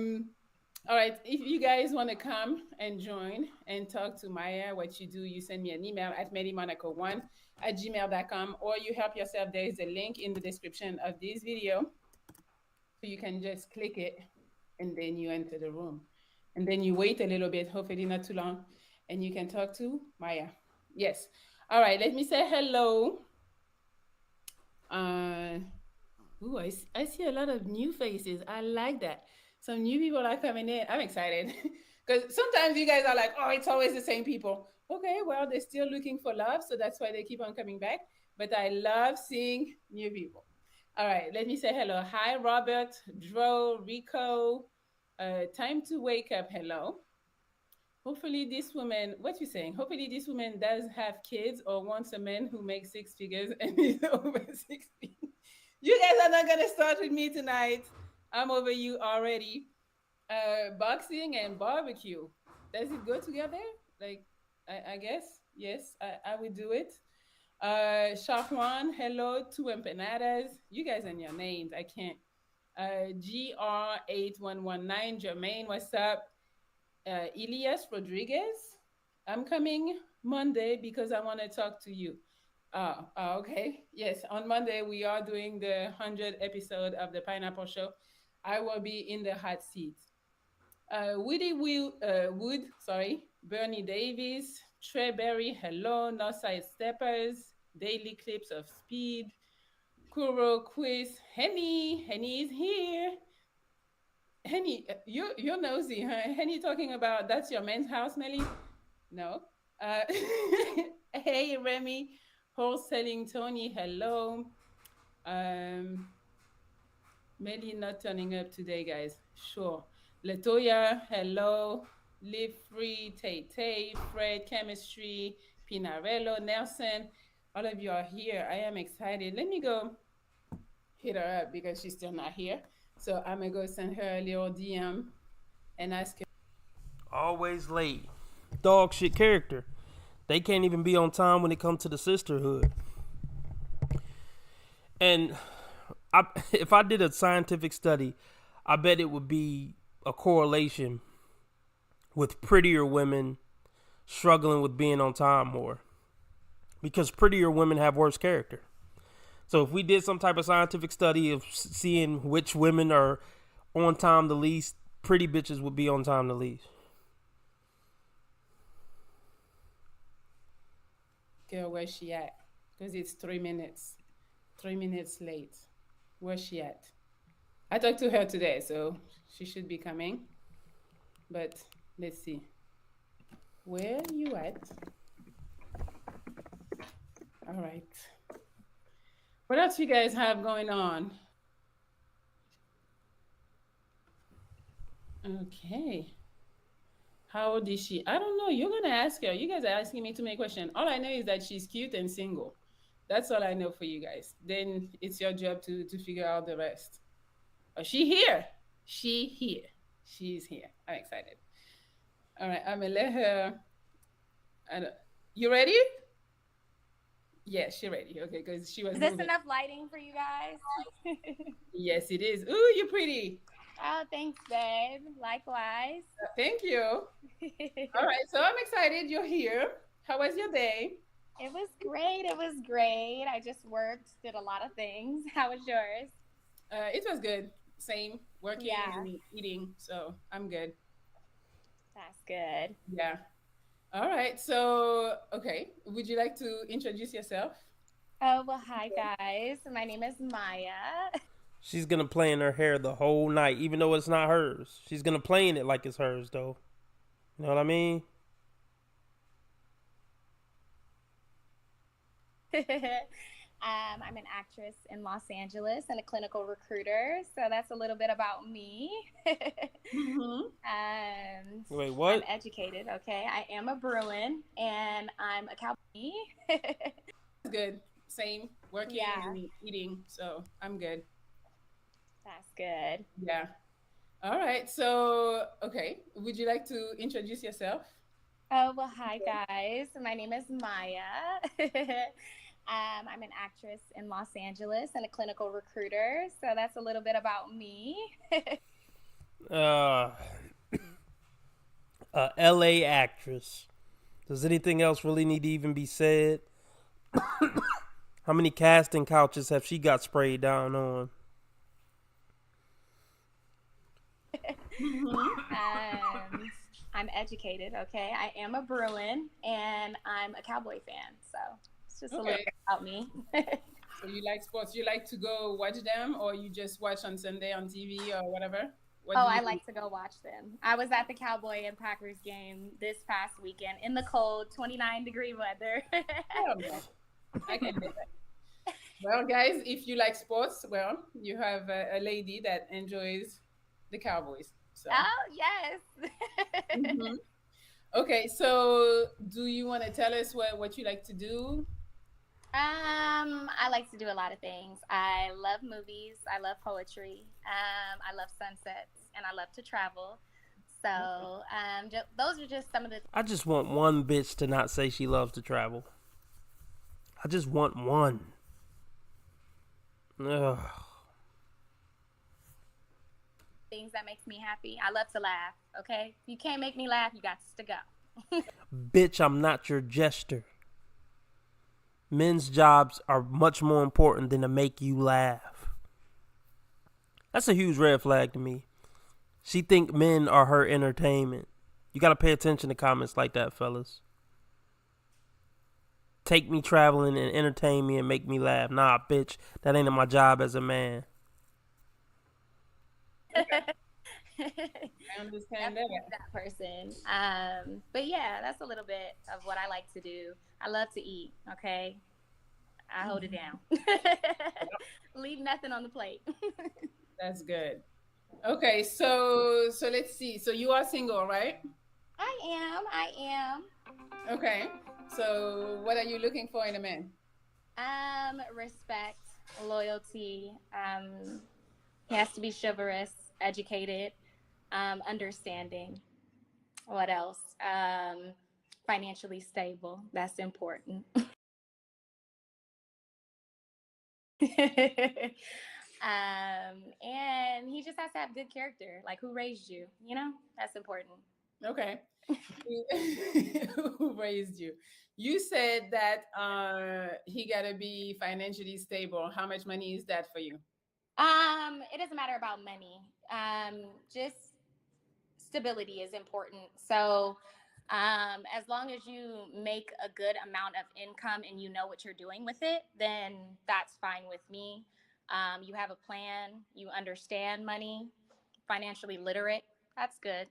Speaker 9: right, if you guys want to come and join and talk to Maya, what you do, you send me an email at mellymonaco1@gmail.com, or you help yourself. There is a link in the description of this video. So you can just click it and then you enter the room. And then you wait a little bit, hopefully not too long, and you can talk to Maya. Yes. All right, let me say hello. Ooh, I see a lot of new faces. I like that. Some new people are coming in. I'm excited because sometimes you guys are like, oh, it's always the same people. Okay, well, they're still looking for love, so that's why they keep on coming back. But I love seeing new people. All right, let me say hello. Hi, Robert, Dro, Rico. Time to wake up. Hello. Hopefully this woman, what you saying? Hopefully this woman does have kids or wants a man who makes 6 figures and is over 60. You guys are not going to start with me tonight. I'm over you already. Boxing and barbecue. Does it go together? Like, I guess. Yes, I would do it. Shafwan, hello. 2 empanadas. You guys and your names. I can't. GR8119. Jermaine, what's up? Elias Rodriguez. I'm coming Monday because I want to talk to you. Okay. Yes, on Monday we are doing the 100th episode of the Pineapple Show. I will be in the hot seat. Wood, sorry, Bernie Davis, Trey Berry, hello, Northside Steppers, Daily Clips of Speed, Kuro Quiz, Henny is here. Henny, you're nosy, huh? Henny talking about that's your men's house, Melly? No. Uh, hey, Remy, wholesaling Tony, hello. Um, Melly not turning up today, guys. Sure. Latoya, hello. Live Free, Tay Tay, Fred, Chemistry, Pinarello, Nelson. All of you are here. I am excited. Let me go hit her up because she's still not here. So I'm going to go send her a little DM and ask her.
Speaker 1: Always late. Dog shit character. They can't even be on time when it comes to the sisterhood. And if I did a scientific study, I bet it would be a correlation with prettier women struggling with being on time more. Because prettier women have worse character. So if we did some type of scientific study of seeing which women are on time the least, pretty bitches would be on time the least.
Speaker 9: Girl, where's she at? Because it's 3 minutes. 3 minutes late. Where's she at? I talked to her today, so she should be coming. But let's see. Where are you at? All right. What else you guys have going on? Okay. How old is she? I don't know. You're going to ask her. You guys are asking me too many questions. All I know is that she's cute and single. That's all I know for you guys. Then it's your job to figure out the rest. Oh, she here. She here. She's here. I'm excited. All right. I'm going to let her. You ready? Yeah, she ready. Okay, because she was.
Speaker 10: Is this enough lighting for you guys?
Speaker 9: Yes, it is. Ooh, you're pretty.
Speaker 10: Oh, thanks, babe. Likewise.
Speaker 9: Thank you. All right, so I'm excited you're here. How was your day?
Speaker 10: It was great. It was great. I just worked, did a lot of things. How was yours?
Speaker 9: It was good. Same, working and eating. So I'm good.
Speaker 10: That's good.
Speaker 9: Yeah. All right. So, okay. Would you like to introduce yourself?
Speaker 10: Oh, well, hi, guys. My name is Maya.
Speaker 1: She's going to play in her hair the whole night, even though it's not hers. She's going to play in it like it's hers, though. You know what I mean?
Speaker 10: I'm an actress in Los Angeles and a clinical recruiter. So that's a little bit about me.
Speaker 1: Wait, what?
Speaker 10: I'm educated, okay? I am a Bruin, and I'm a cowboy.
Speaker 9: Good. Same. Working and eating. So I'm good.
Speaker 10: That's good.
Speaker 9: Yeah. All right. So, okay. Would you like to introduce yourself?
Speaker 10: Oh, well, hi, guys. My name is Maya. I'm an actress in Los Angeles and a clinical recruiter. So that's a little bit about me.
Speaker 1: LA actress. Does anything else really need to even be said? How many casting couches have she got sprayed down on?
Speaker 10: I'm educated, okay? I am a Bruin, and I'm a Cowboy fan. So it's just a little bit about me.
Speaker 9: So you like sports? You like to go watch them, or you just watch on Sunday on TV or whatever?
Speaker 10: I like to go watch them. I was at the Cowboy and Packers game this past weekend in the cold, 29-degree weather.
Speaker 9: I can do that. Well, guys, if you like sports, well, you have a lady that enjoys the Cowboys. So.
Speaker 10: Oh, yes.
Speaker 9: Okay, so do you want to tell us what you like to do?
Speaker 10: I like to do a lot of things. I love movies. I love poetry. I love sunsets, and I love to travel. So those are just some of the.
Speaker 1: I just want one bitch to not say she loves to travel. I just want one. Ugh.
Speaker 10: Things that makes me happy. I love to laugh. Okay, if you can't make me laugh, you got to go.
Speaker 1: Bitch, I'm not your jester. Men's jobs are much more important than to make you laugh. That's a huge red flag to me. She think men are her entertainment. You got to pay attention to comments like that, fellas. Take me traveling and entertain me and make me laugh. Nah, bitch, that ain't my job as a man.
Speaker 9: I understand
Speaker 10: that person. But yeah, that's a little bit of what I like to do. I love to eat. Okay, I hold it down. Leave nothing on the plate.
Speaker 9: That's good. Okay, so let's see. So you are single, right?
Speaker 10: I am.
Speaker 9: Okay. So what are you looking for in a man?
Speaker 10: Respect, loyalty. He has to be chivalrous, educated, understanding. What else? Financially stable. That's important. And he just has to have good character. Like, who raised you? You know, that's important.
Speaker 9: Okay. Who raised you? You said that he gotta be financially stable. How much money is that for you?
Speaker 10: It doesn't matter about money. Just stability is important. So, as long as you make a good amount of income and you know what you're doing with it, then that's fine with me. You have a plan, you understand money, financially literate. That's good.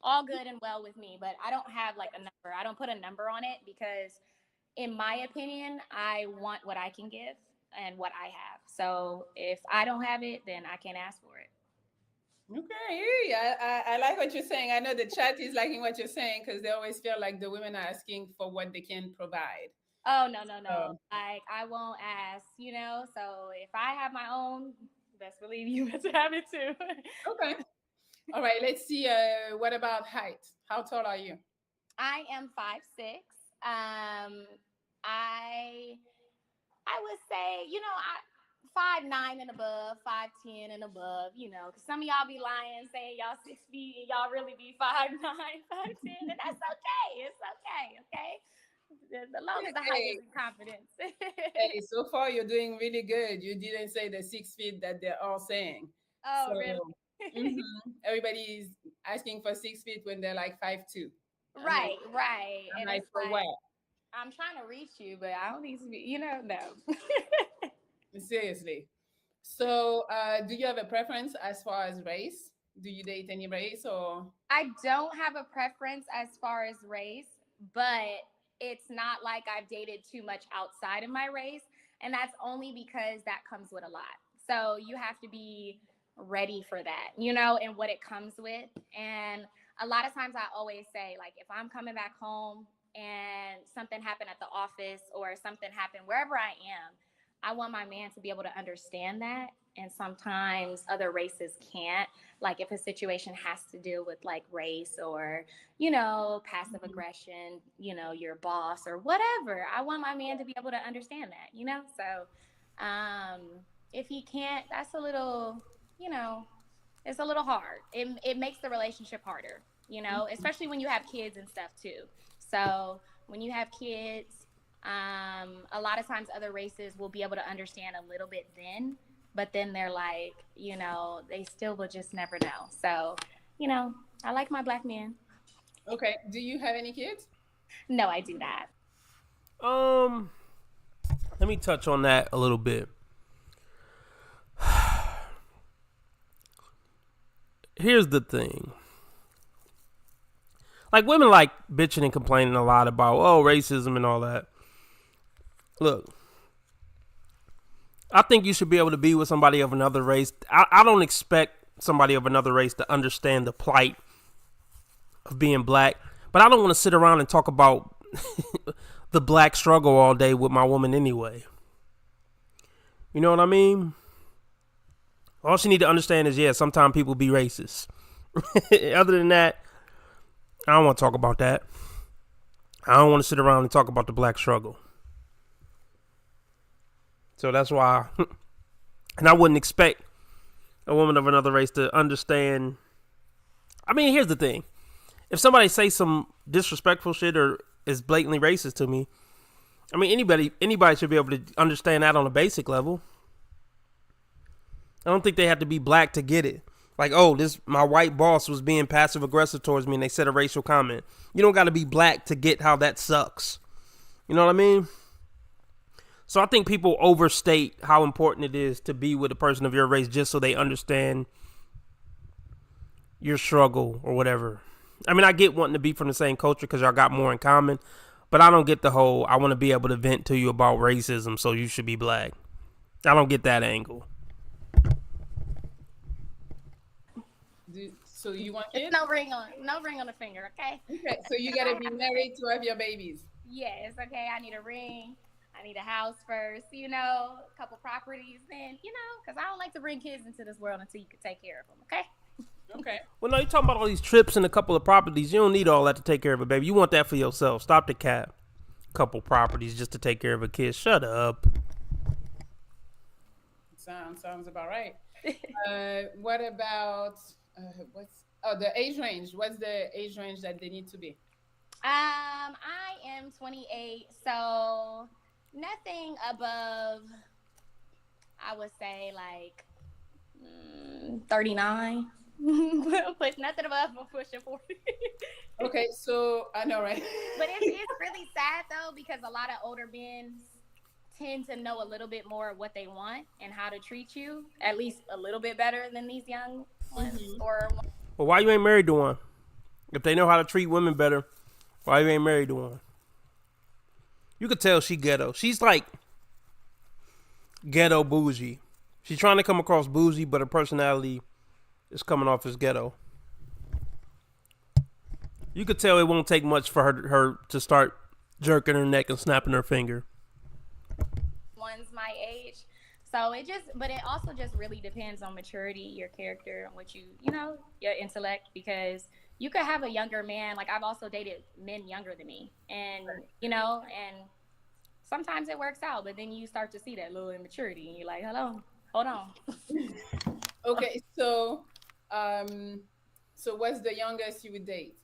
Speaker 10: All good and well with me, but I don't have like a number. I don't put a number on it because, in my opinion, I want what I can give and what I have. So if I don't have it, then I can't ask for it.
Speaker 9: Okay, I like what you're saying. I know the chat is liking what you're saying because they always feel like the women are asking for what they can provide.
Speaker 10: Oh, no. Like, I won't ask, you know? So if I have my own, best believe you have to have it too.
Speaker 9: Okay. All right, let's see. What about height? How tall are you?
Speaker 10: I am 5'6". I would say, you know, 5'9" and above, 5'10" and above, you know, because some of y'all be lying saying y'all 6 feet and y'all really be 5'9", 5'10", and that's okay. It's okay. The long as the height is in confidence.
Speaker 9: Hey, so far you're doing really good. You didn't say the 6 feet that they're all saying.
Speaker 10: Oh, so, really?
Speaker 9: Everybody's asking for 6 feet when they're like 5'2".
Speaker 10: Right.
Speaker 9: I'm like, for what?
Speaker 10: I'm trying to reach you, but I don't need to be, you know, no.
Speaker 9: Seriously. So, do you have a preference as far as race? Do you date any race or?
Speaker 10: I don't have a preference as far as race, but it's not like I've dated too much outside of my race. And that's only because that comes with a lot. So you have to be ready for that, you know, and what it comes with. And a lot of times I always say, like, if I'm coming back home and something happened at the office or something happened wherever I am, I want my man to be able to understand that. And sometimes other races can't. Like, if a situation has to deal with like race or, you know, passive aggression, you know, your boss or whatever, I want my man to be able to understand that, you know? So if he can't, that's a little, you know, it's a little hard. It makes the relationship harder, you know, especially when you have kids and stuff too. So when you have kids, a lot of times other races will be able to understand a little bit then, but then they're like, you know, they still will just never know. So, you know, I like my black man.
Speaker 9: Okay. Do you have any kids?
Speaker 10: No, I do not.
Speaker 1: Let me touch on that a little bit. Here's the thing. Like, women like bitching and complaining a lot about, racism and all that. Look, I think you should be able to be with somebody of another race. I don't expect somebody of another race to understand the plight of being black, but I don't want to sit around and talk about the black struggle all day with my woman anyway. You know what I mean? All she need to understand is, sometimes people be racist. Other than that, I don't want to talk about that. I don't want to sit around and talk about the black struggle. So that's why, and I wouldn't expect a woman of another race to understand. I mean, here's the thing. If somebody say some disrespectful shit or is blatantly racist to me, I mean, anybody should be able to understand that on a basic level. I don't think they have to be black to get it. Like, oh, my white boss was being passive aggressive towards me and they said a racial comment. You don't got to be black to get how that sucks. You know what I mean? So I think people overstate how important it is to be with a person of your race just so they understand your struggle or whatever. I mean, I get wanting to be from the same culture because y'all got more in common, but I don't get the whole, I want to be able to vent to you about racism, so you should be black. I don't get that angle.
Speaker 9: So you want kids?
Speaker 10: No ring on the finger, okay?
Speaker 9: Okay, so you gotta be married to have your babies.
Speaker 10: Yes, okay. I need a ring. I need a house first, a couple properties, then, because I don't like to bring kids into this world until you can take care of them, okay?
Speaker 9: Okay.
Speaker 1: Well, no, you're talking about all these trips and a couple of properties. You don't need all that to take care of a baby. You want that for yourself. Stop the cap. Couple properties just to take care of a kid. Shut up.
Speaker 9: Sounds about right. What about the age range? What's the age range that they need to be?
Speaker 10: I am 28, so nothing above, I would say, like 39. But nothing above pushing 40.
Speaker 9: Okay, so I know, right?
Speaker 10: But it's really sad though, because a lot of older men tend to know a little bit more of what they want and how to treat you, at least a little bit better than these young ones.
Speaker 1: Well, why you ain't married to one? If they know how to treat women better, why you ain't married to one? You could tell she ghetto. She's like ghetto bougie. She's trying to come across bougie, but her personality is coming off as ghetto. You could tell it won't take much for her to start jerking her neck and snapping her finger.
Speaker 10: One's my age. So but it also just really depends on maturity, your character, and what your intellect, because you could have a younger man. Like, I've also dated men younger than me, and, and sometimes it works out, but then you start to see that little immaturity and you're like, hello, hold on.
Speaker 9: Okay. So what's the youngest you would date?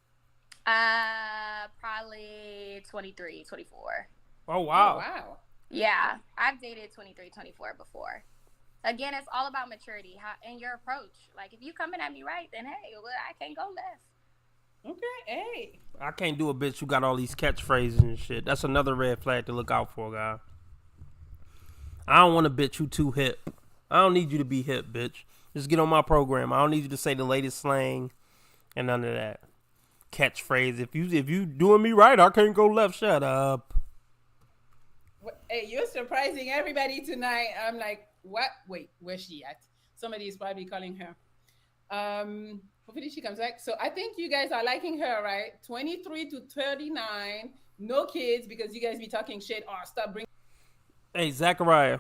Speaker 10: Probably 23, 24.
Speaker 1: Oh, wow.
Speaker 9: Oh, wow.
Speaker 10: Yeah, I've dated 23, 24 before. Again, it's all about maturity and your approach. Like, if you coming at me right, then hey, well, I can't go left.
Speaker 9: Okay, hey.
Speaker 1: I can't do a bitch who got all these catchphrases and shit. That's another red flag to look out for, guy. I don't want a bitch who too hip. I don't need you to be hip, bitch. Just get on my program. I don't need you to say the latest slang and none of that. Catchphrase. If you doing me right, I can't go left. Shut up.
Speaker 9: Hey, you're surprising everybody tonight. I'm like, what? Wait, where's she at? Somebody is probably calling her. Hopefully she comes back. So I think you guys are liking her, right? 23 to 39, no kids, because you guys be talking shit. Oh, stop bringing.
Speaker 1: Hey, Zachariah,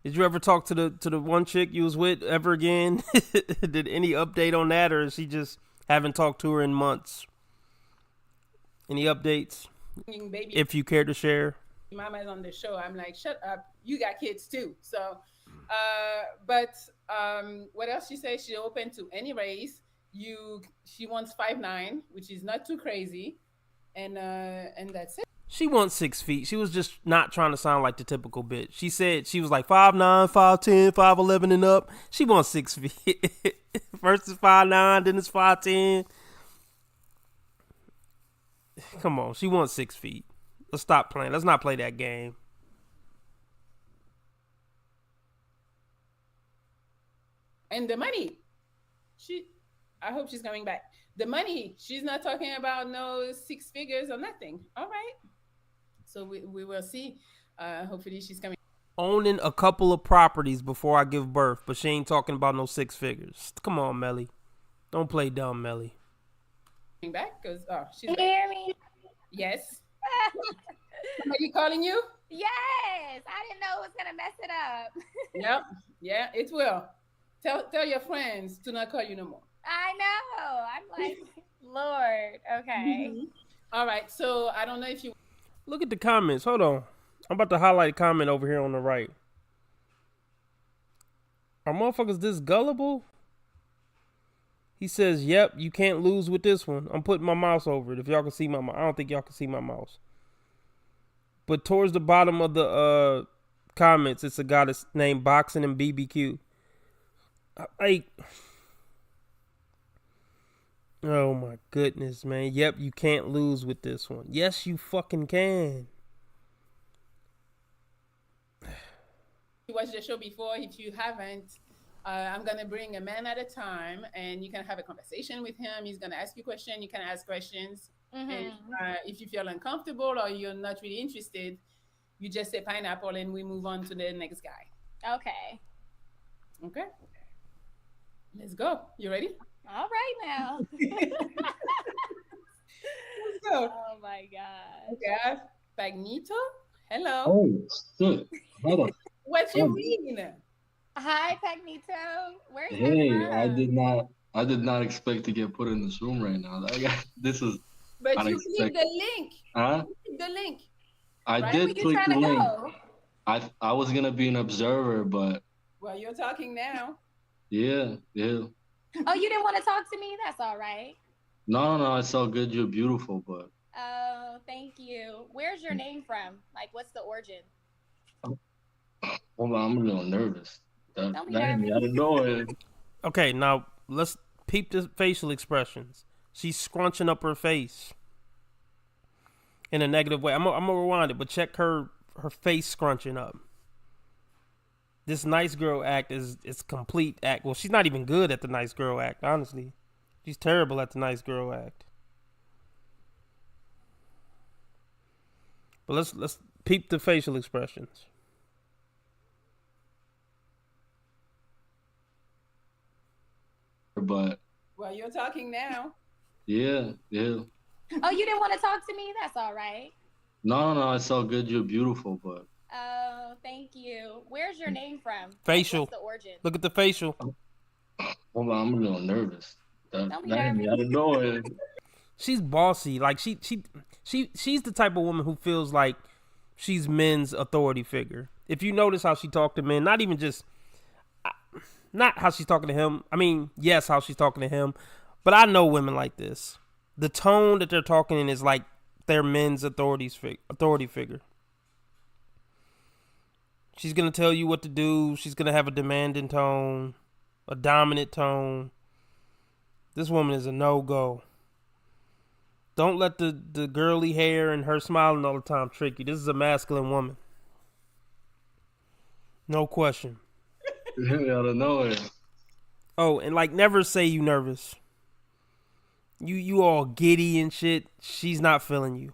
Speaker 1: did you ever talk to the one chick you was with ever again? Did any update on that, or is she just haven't talked to her in months? Any updates?
Speaker 9: Baby.
Speaker 1: If you care to share.
Speaker 9: Mama's on the show. I'm like, shut up. You got kids too. So, but what else she says? She's open to any race. She wants 5'9", which is not too crazy, and that's it.
Speaker 1: She wants 6 feet. She was just not trying to sound like the typical bitch. She said she was like 5'9", 5'10", 5'11", and up. She wants 6 feet. First it's 5'9", then it's 5'10". Come on, she wants 6 feet. Let's stop playing. Let's not play that game.
Speaker 9: And the money, I hope she's coming back. The money, she's not talking about no 6 figures or nothing. All right. So we will see. Hopefully she's coming.
Speaker 1: Owning a couple of properties before I give birth, but she ain't talking about no 6 figures. Come on, Melly. Don't play dumb, Melly.
Speaker 9: Back because she's
Speaker 10: Can you hear me?
Speaker 9: Yes. Somebody calling you?
Speaker 10: Yes. I didn't know it was gonna mess it up.
Speaker 9: Yep. Yeah, it will. Tell your friends to not call you no more.
Speaker 10: I know. I'm like, Lord. Okay.
Speaker 9: Mm-hmm. All right. So I don't know if you
Speaker 1: look at the comments. Hold on. I'm about to highlight a comment over here on the right. Are motherfuckers this gullible? He says, yep, you can't lose with this one. I'm putting my mouse over it. If y'all can see my mouse. I don't think y'all can see my mouse. But towards the bottom of the comments, it's a guy that's named Boxing and BBQ. Like, Oh my goodness, man. Yep, you can't lose with this one. Yes, you fucking can.
Speaker 9: You watched the show before. If you haven't, I'm gonna bring a man at a time, and you can have a conversation with him. He's gonna ask you questions. You can ask questions, and if you feel uncomfortable or you're not really interested, you just say pineapple, and we move on to the next guy.
Speaker 10: Okay.
Speaker 9: Okay. Let's go. You ready?
Speaker 10: All right now.
Speaker 9: Let's go.
Speaker 10: Oh my God.
Speaker 9: Okay. Pagnito. Hello.
Speaker 11: Oh, shit. Hold on.
Speaker 9: What you mean?
Speaker 10: Hi, Pagnito. Where's
Speaker 11: Hey,
Speaker 10: that
Speaker 11: I did not expect to get put in this room right now. This is
Speaker 9: But you
Speaker 11: unexpected.
Speaker 9: click the link.
Speaker 11: Huh?
Speaker 9: You click the link.
Speaker 11: I
Speaker 9: Right?
Speaker 11: did
Speaker 10: Where you
Speaker 11: click the
Speaker 10: trying to
Speaker 11: link.
Speaker 10: go?
Speaker 11: I was gonna be an observer, but
Speaker 9: Well, you're talking now.
Speaker 11: yeah.
Speaker 10: Oh, you didn't want to talk to me? That's all right.
Speaker 11: No, it's all good. You're beautiful, but
Speaker 10: Oh, thank you. Where's your name from? Like, what's the origin?
Speaker 11: hold on, I'm a little nervous. That
Speaker 10: Don't be
Speaker 11: hit me
Speaker 10: nervous.
Speaker 11: out of nowhere.
Speaker 1: Okay, now let's peep the facial expressions. She's scrunching up her face in a negative way. I'm gonna rewind it, but check her face scrunching up. This nice girl act is complete act. Well, she's not even good at the nice girl act, honestly. She's terrible at the nice girl act. But let's peep the facial expressions.
Speaker 11: But
Speaker 9: Well, you're talking now.
Speaker 11: yeah.
Speaker 10: Oh, you didn't want to talk to me? That's all right.
Speaker 11: No, it's all good. You're beautiful, but
Speaker 10: Oh, thank you. Where's your name from?
Speaker 1: Facial.
Speaker 10: What's the origin?
Speaker 1: Look at the facial.
Speaker 11: hold on, I'm a little nervous. That
Speaker 10: Don't be
Speaker 11: hit me
Speaker 10: nervous.
Speaker 11: out of nowhere.
Speaker 1: She's bossy. Like she's the type of woman who feels like she's men's authority figure. If you notice how she talked to men, not even just not how she's talking to him. I mean, yes, how she's talking to him, but I know women like this. The tone that they're talking in is like they're men's authority figure. She's gonna tell you what to do. She's gonna have a demanding tone, a dominant tone. This woman is a no-go. Don't let the girly hair and her smiling all the time trick you. This is a masculine woman. No question.
Speaker 11: It hit me out of nowhere.
Speaker 1: Oh, and like never say you nervous. You all giddy and shit. She's not feeling you.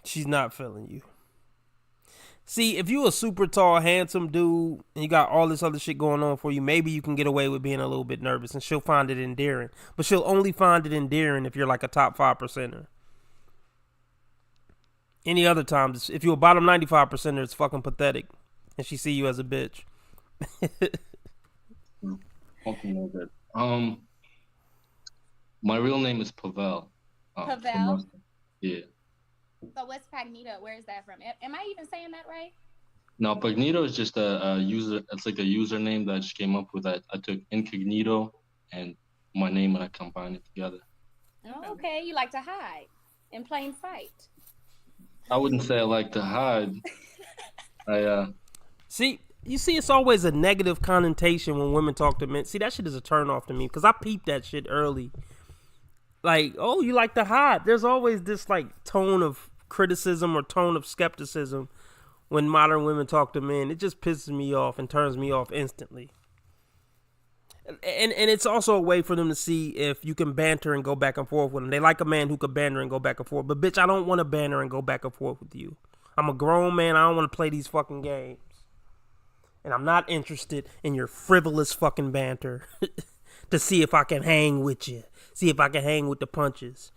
Speaker 1: She's not feeling you. See, if you a super tall, handsome dude and you got all this other shit going on for you, maybe you can get away with being a little bit nervous and she'll find it endearing. But she'll only find it endearing if you're like a top 5%er. Any other times, if you're a bottom 95%er, it's fucking pathetic. And she see you as a bitch.
Speaker 11: Fucking know that. My real name is Pavel.
Speaker 10: Pavel?
Speaker 11: From Russia. Yeah.
Speaker 10: So what's Pagnito? Where is that from? Am I even saying that right?
Speaker 11: No, Pagnito is just a user. It's like a username that I just came up with. I took incognito and my name and I combined it together.
Speaker 10: Oh, okay. You like to hide in plain sight.
Speaker 11: I wouldn't say I like to hide.
Speaker 1: See, you see, it's always a negative connotation when women talk to men. See, that shit is a turn off to me because I peeped that shit early. Like, oh, you like to hide. There's always this like tone of criticism or tone of skepticism when modern women talk to men. It just pisses me off and turns me off instantly. And it's also a way for them to see if you can banter and go back and forth with them. They like a man who could banter and go back and forth. But bitch, I don't want to banter and go back and forth with you. I'm a grown man. I don't want to play these fucking games. And I'm not interested in your frivolous fucking banter to see if I can hang with you. See if I can hang with the punches.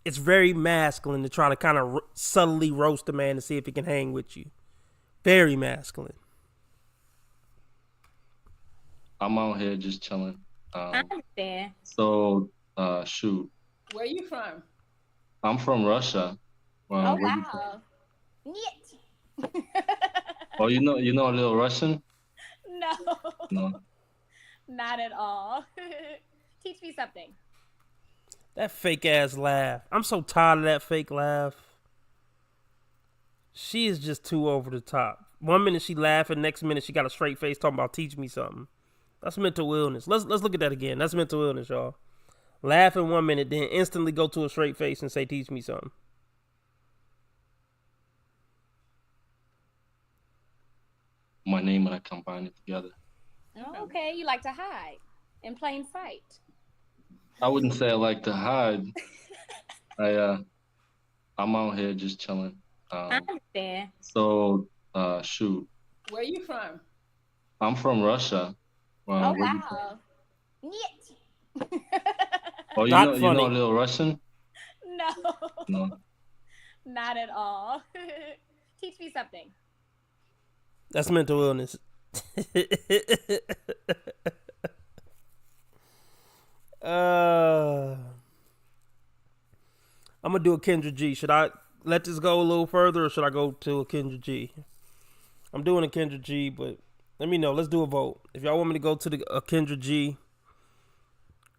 Speaker 1: It's very masculine to try to kind of subtly roast a man to see if he can hang with you. Very masculine.
Speaker 11: I'm out here just chilling.
Speaker 10: I understand.
Speaker 11: So, shoot.
Speaker 9: Where are you from?
Speaker 11: I'm from Russia.
Speaker 10: Oh,
Speaker 11: where you
Speaker 10: wow. Niet.
Speaker 11: from? Oh, you know a little Russian?
Speaker 10: No.
Speaker 11: No.
Speaker 10: Not at all. Teach me something.
Speaker 1: That fake ass laugh. I'm so tired of that fake laugh. She is just too over the top. One minute she laughing, next minute she got a straight face talking about teach me something. That's mental illness. Let's look at that again. That's mental illness, y'all. Laugh in 1 minute, then instantly go to a straight face and say, teach me something.
Speaker 11: My name and I combine it together.
Speaker 10: Oh, okay, you like to hide in plain sight.
Speaker 11: I wouldn't say I like to hide. I'm out here just chilling.
Speaker 10: I understand.
Speaker 11: So shoot.
Speaker 9: Where are you from?
Speaker 11: I'm from Russia.
Speaker 10: Oh wow. Niet.
Speaker 11: Oh, you know a little Russian?
Speaker 10: No. Not at all. Teach me something.
Speaker 1: That's mental illness. I'm gonna do a Kendra G. Should I let this go a little further, or should I go to a Kendra G? I'm doing a Kendra G, but let me know. Let's do a vote. If y'all want me to go to a Kendra G,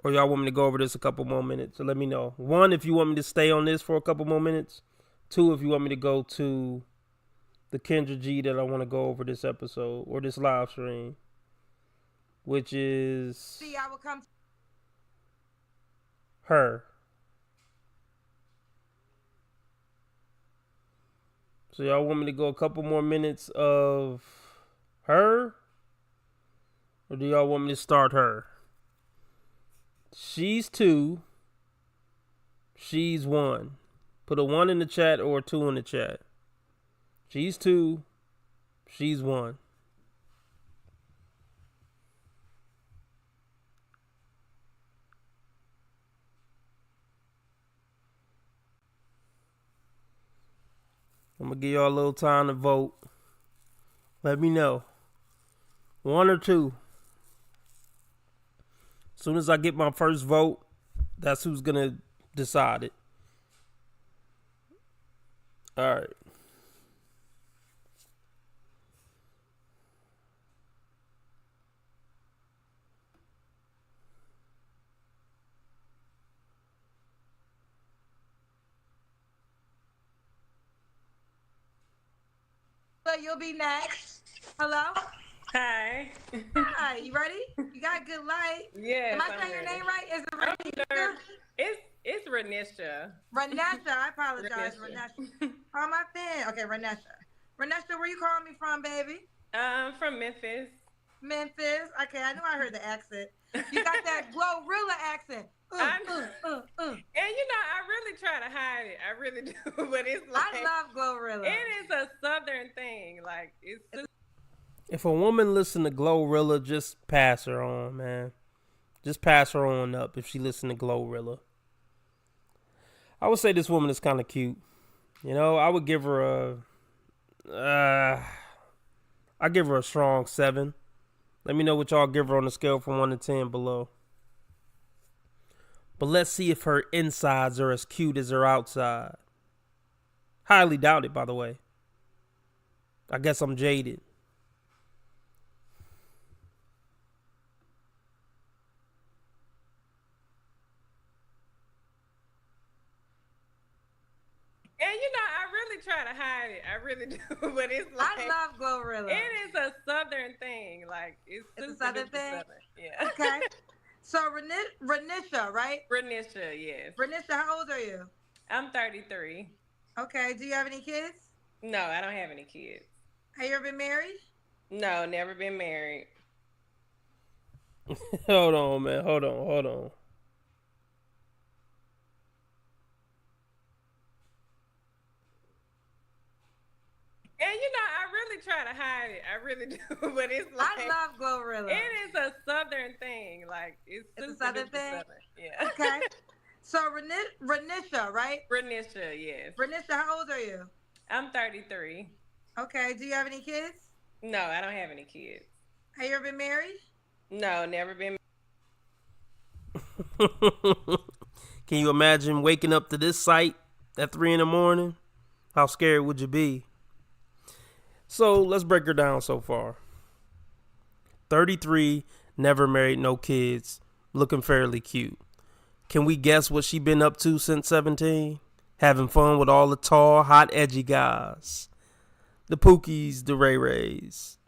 Speaker 1: or y'all want me to go over this a couple more minutes, so let me know. 1, if you want me to stay on this for a couple more minutes. 2, if you want me to go to the Kendra G that I want to go over this episode or this live stream, which is her. So y'all want me to go a couple more minutes of her? Or do y'all want me to start her? She's 2. She's 1. Put a 1 in the chat or a 2 in the chat. She's 2. She's 1. I'm going to give y'all a little time to vote. Let me know. 1 or 2. As soon as I get my first vote, that's who's going to decide it. All right.
Speaker 12: You'll be next. Hello?
Speaker 13: Hi.
Speaker 12: Hi, you ready? You got good light.
Speaker 13: Yes.
Speaker 12: Am I saying your name right? Is it Renisha?
Speaker 13: It's Renisha.
Speaker 12: Renisha, I apologize, Renisha. Oh, my fan. Okay, Renisha. Renisha, where you calling me from, baby?
Speaker 13: From Memphis.
Speaker 12: Memphis. Okay, I knew I heard the accent. You got that Glorilla accent.
Speaker 13: And I really try to hide it. I really do, but it's like
Speaker 12: I love Glorilla.
Speaker 13: It is a southern thing. Like
Speaker 1: if a woman listen to Glorilla, just pass her on, man. Just pass her on up if she listen to Glorilla. I would say this woman is kind of cute. You know, I would give her I give her a strong 7. Let me know what y'all give her on the scale from 1 to 10 below. But let's see if her insides are as cute as her outside. Highly doubt it, by the way. I guess I'm jaded.
Speaker 13: And I really try to hide it. I really do, but it's like
Speaker 12: I love Glorilla.
Speaker 13: It is a southern thing. Like it's
Speaker 12: a southern thing.
Speaker 13: Southern. Yeah.
Speaker 12: Okay. So Renisha, right?
Speaker 13: Renisha, yes.
Speaker 12: Renisha, how old are you?
Speaker 13: I'm 33.
Speaker 12: Okay. Do you have any kids?
Speaker 13: No, I don't have any kids.
Speaker 12: Have you ever been married?
Speaker 13: No, never been married.
Speaker 1: Hold on, man. Hold on.
Speaker 13: And I really try to hide it. I really do, but it's like
Speaker 12: I love Glorilla.
Speaker 13: It is a southern thing. Like it's
Speaker 12: a southern thing.
Speaker 13: Southern. Yeah.
Speaker 12: Okay. So Renisha, right?
Speaker 13: Renisha, yes.
Speaker 12: Renisha, how old are you?
Speaker 13: I'm 33.
Speaker 12: Okay. Do you have any kids?
Speaker 13: No, I don't have any kids.
Speaker 12: Have you ever been married?
Speaker 13: No, never been.
Speaker 1: Can you imagine waking up to this sight at 3 a.m? How scared would you be? So let's break her down so far. 33, never married, no kids, looking fairly cute. Can we guess what she been up to since 17? Having fun with all the tall, hot, edgy guys. The Pookies, the Ray Rays.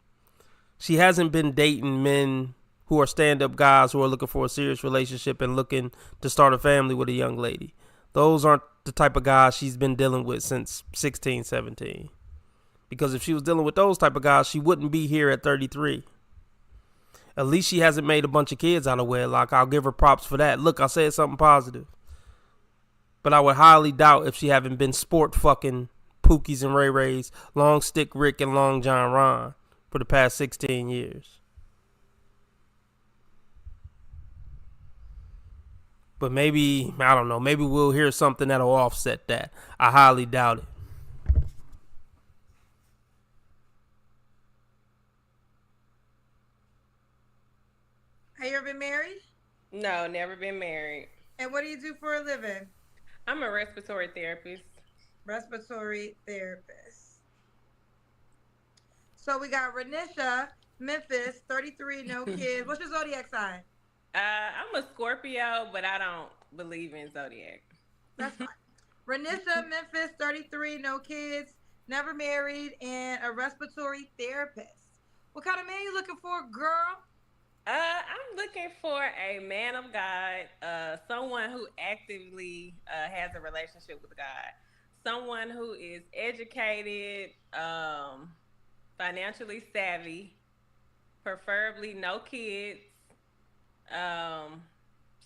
Speaker 1: She hasn't been dating men who are stand-up guys who are looking for a serious relationship and looking to start a family with a young lady. Those aren't the type of guys she's been dealing with since 16, 17. Because if she was dealing with those type of guys, she wouldn't be here at 33. At least she hasn't made a bunch of kids out of wedlock. I'll give her props for that. Look, I said something positive. But I would highly doubt if she haven't been sport fucking Pookies and Ray Rays, Long Stick Rick and Long John Ron for the past 16 years. But maybe, I don't know, maybe we'll hear something that'll offset that. I highly doubt it.
Speaker 12: Have you ever been married?
Speaker 13: No, never been married.
Speaker 12: And what do you do for a living?
Speaker 13: I'm a respiratory therapist.
Speaker 12: Respiratory therapist. So we got Renisha, Memphis, 33, no kids. What's your zodiac sign?
Speaker 13: I'm a Scorpio, but I don't believe in zodiac.
Speaker 12: That's fine. Renisha, Memphis, 33, no kids, never married, and a respiratory therapist. What kind of man you looking for, girl?
Speaker 13: I'm looking for a man of God, someone who actively has a relationship with God, someone who is educated, financially savvy, preferably no kids,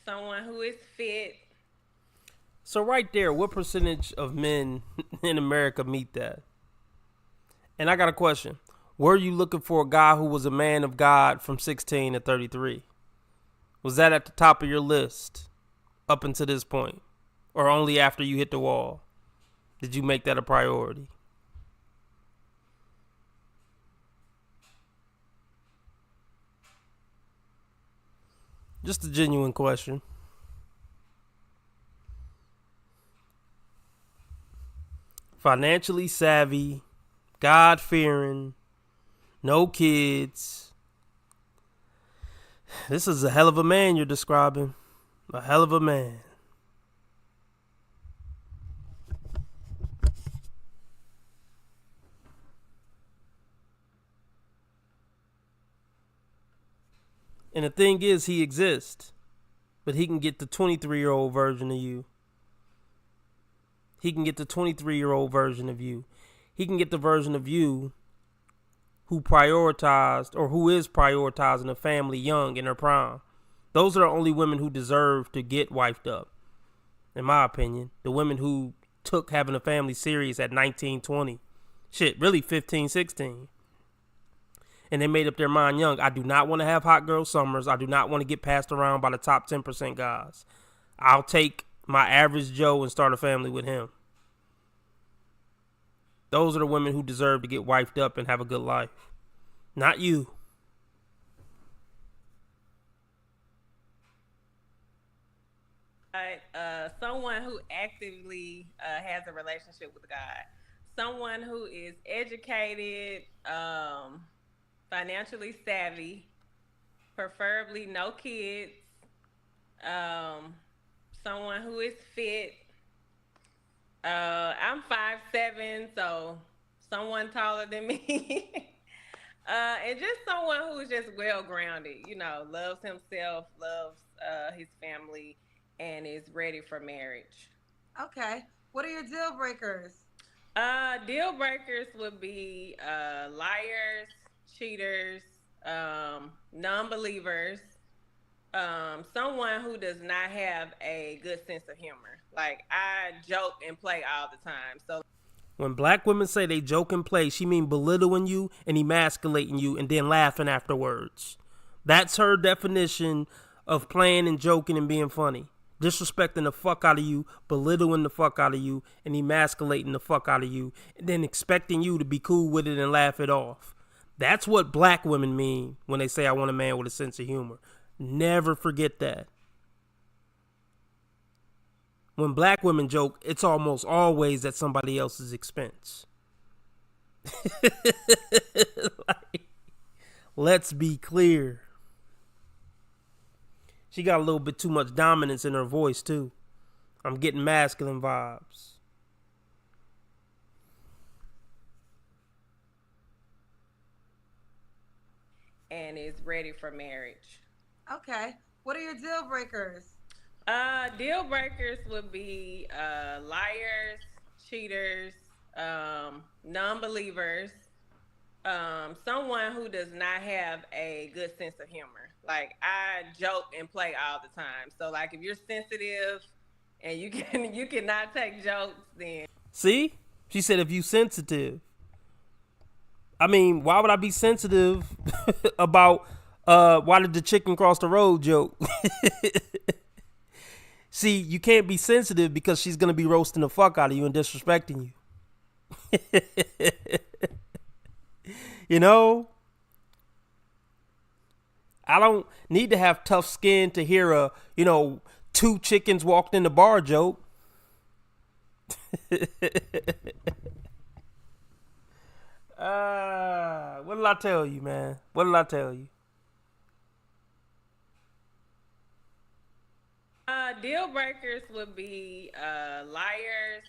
Speaker 13: someone who is fit.
Speaker 1: So right there, what percentage of men in America meet that? And I got a question. Were you looking for a guy who was a man of God from 16 to 33? Was that at the top of your list up until this point? Or only after you hit the wall? Did you make that a priority? Just a genuine question. Financially savvy, God-fearing, no kids. This is a hell of a man you're describing. A hell of a man. And the thing is, he exists. But he can get the 23-year-old version of you. He can get the 23-year-old version of you. He can get the version of you who prioritized or who is prioritizing a family young in her prime. Those are the only women who deserve to get wifed up, in my opinion. The women who took having a family serious at 19, 20. Shit, really 15, 16. And they made up their mind young. I do not want to have hot girl summers. I do not want to get passed around by the top 10% guys. I'll take my average Joe and start a family with him. Those are the women who deserve to get wifed up and have a good life. Not you.
Speaker 13: Someone who actively has a relationship with God. Someone who is educated, financially savvy, preferably no kids, someone who is fit. I'm 5'7", so someone taller than me. And just someone who's just well-grounded, you know, loves himself, loves his family, and is ready for marriage.
Speaker 12: Okay. What are your deal breakers?
Speaker 13: Deal breakers would be liars, cheaters, non-believers, someone who does not have a good sense of humor. Like, I joke and play all the time. So
Speaker 1: when black women say they joke and play, she mean belittling you and emasculating you and then laughing afterwards. That's her definition of playing and joking and being funny. Disrespecting the fuck out of you, belittling the fuck out of you, and emasculating the fuck out of you, and then expecting you to be cool with it and laugh it off. That's what black women mean when they say I want a man with a sense of humor. Never forget that. When black women joke, it's almost always at somebody else's expense. Like, let's be clear. She got a little bit too much dominance in her voice, too. I'm getting masculine vibes.
Speaker 13: And is ready for marriage.
Speaker 12: Okay. What are your deal breakers?
Speaker 13: Deal breakers would be liars, cheaters, non-believers, someone who does not have a good sense of humor. Like I joke and play all the time. So like if you're sensitive and you cannot take jokes, then
Speaker 1: See? She said if you sensitive. I mean, why would I be sensitive about why did the chicken cross the road joke? See, you can't be sensitive because she's going to be roasting the fuck out of you and disrespecting you. You know? I don't need to have tough skin to hear a, two chickens walked in the bar joke. What did I tell you, man? What did I tell you?
Speaker 13: Deal breakers would be liars,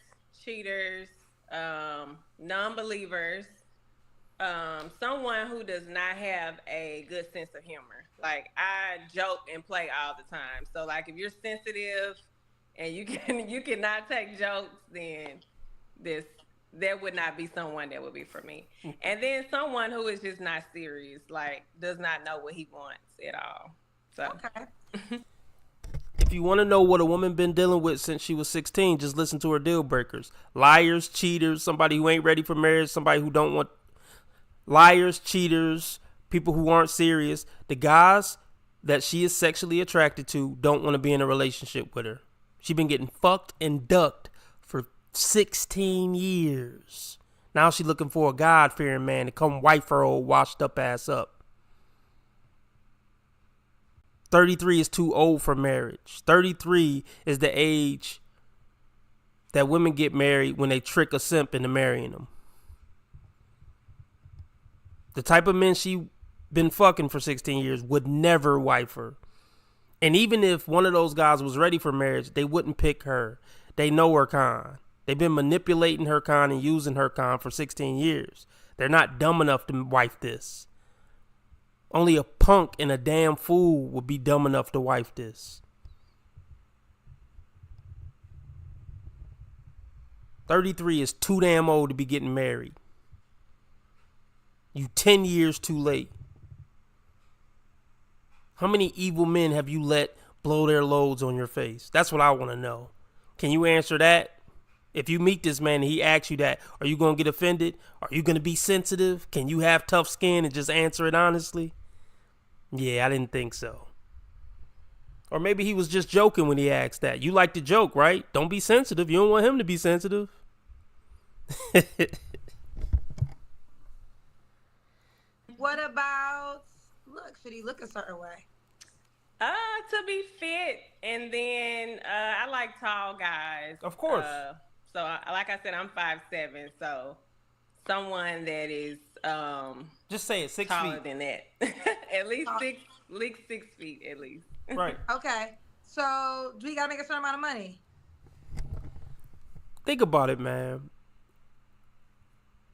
Speaker 13: cheaters, non-believers, someone who does not have a good sense of humor. Like I joke and play all the time. So like if you're sensitive and you cannot take jokes, then there would not be someone that would be for me. And then someone who is just not serious, like does not know what he wants at all. So
Speaker 12: okay.
Speaker 1: If you want to know what a woman been dealing with since she was 16, just listen to her deal breakers. Liars, cheaters, somebody who ain't ready for marriage, somebody who don't want liars, cheaters, people who aren't serious. The guys that she is sexually attracted to don't want to be in a relationship with her. She been getting fucked and ducked for 16 years. Now she looking for a God-fearing man to come wife her old washed up ass up. 33 is too old for marriage. 33 is the age that women get married when they trick a simp into marrying them. The type of men she been fucking for 16 years would never wife her. And even if one of those guys was ready for marriage, they wouldn't pick her. They know her kind. They've been manipulating her kind and using her kind for 16 years. They're not dumb enough to wife this. Only a punk and a damn fool would be dumb enough to wife this. 33 is too damn old to be getting married. You 10 years too late. How many evil men have you let blow their loads on your face? That's what I want to know. Can you answer that? If you meet this man and he asks you that, are you going to get offended? Are you going to be sensitive? Can you have tough skin and just answer it honestly? Yeah, I didn't think so. Or maybe he was just joking when he asked that. You like to joke, right? Don't be sensitive. You don't want him to be sensitive.
Speaker 12: What about look? Should he look a certain way?
Speaker 13: To be fit, and then I like tall guys.
Speaker 1: Of course.
Speaker 13: So like I said, I'm 5'7", so someone that is
Speaker 1: just say it 6
Speaker 13: taller
Speaker 1: feet
Speaker 13: than that. At least 6 feet at least.
Speaker 1: Right.
Speaker 12: Okay. So do we gotta make a certain amount of money?
Speaker 1: Think about it, man.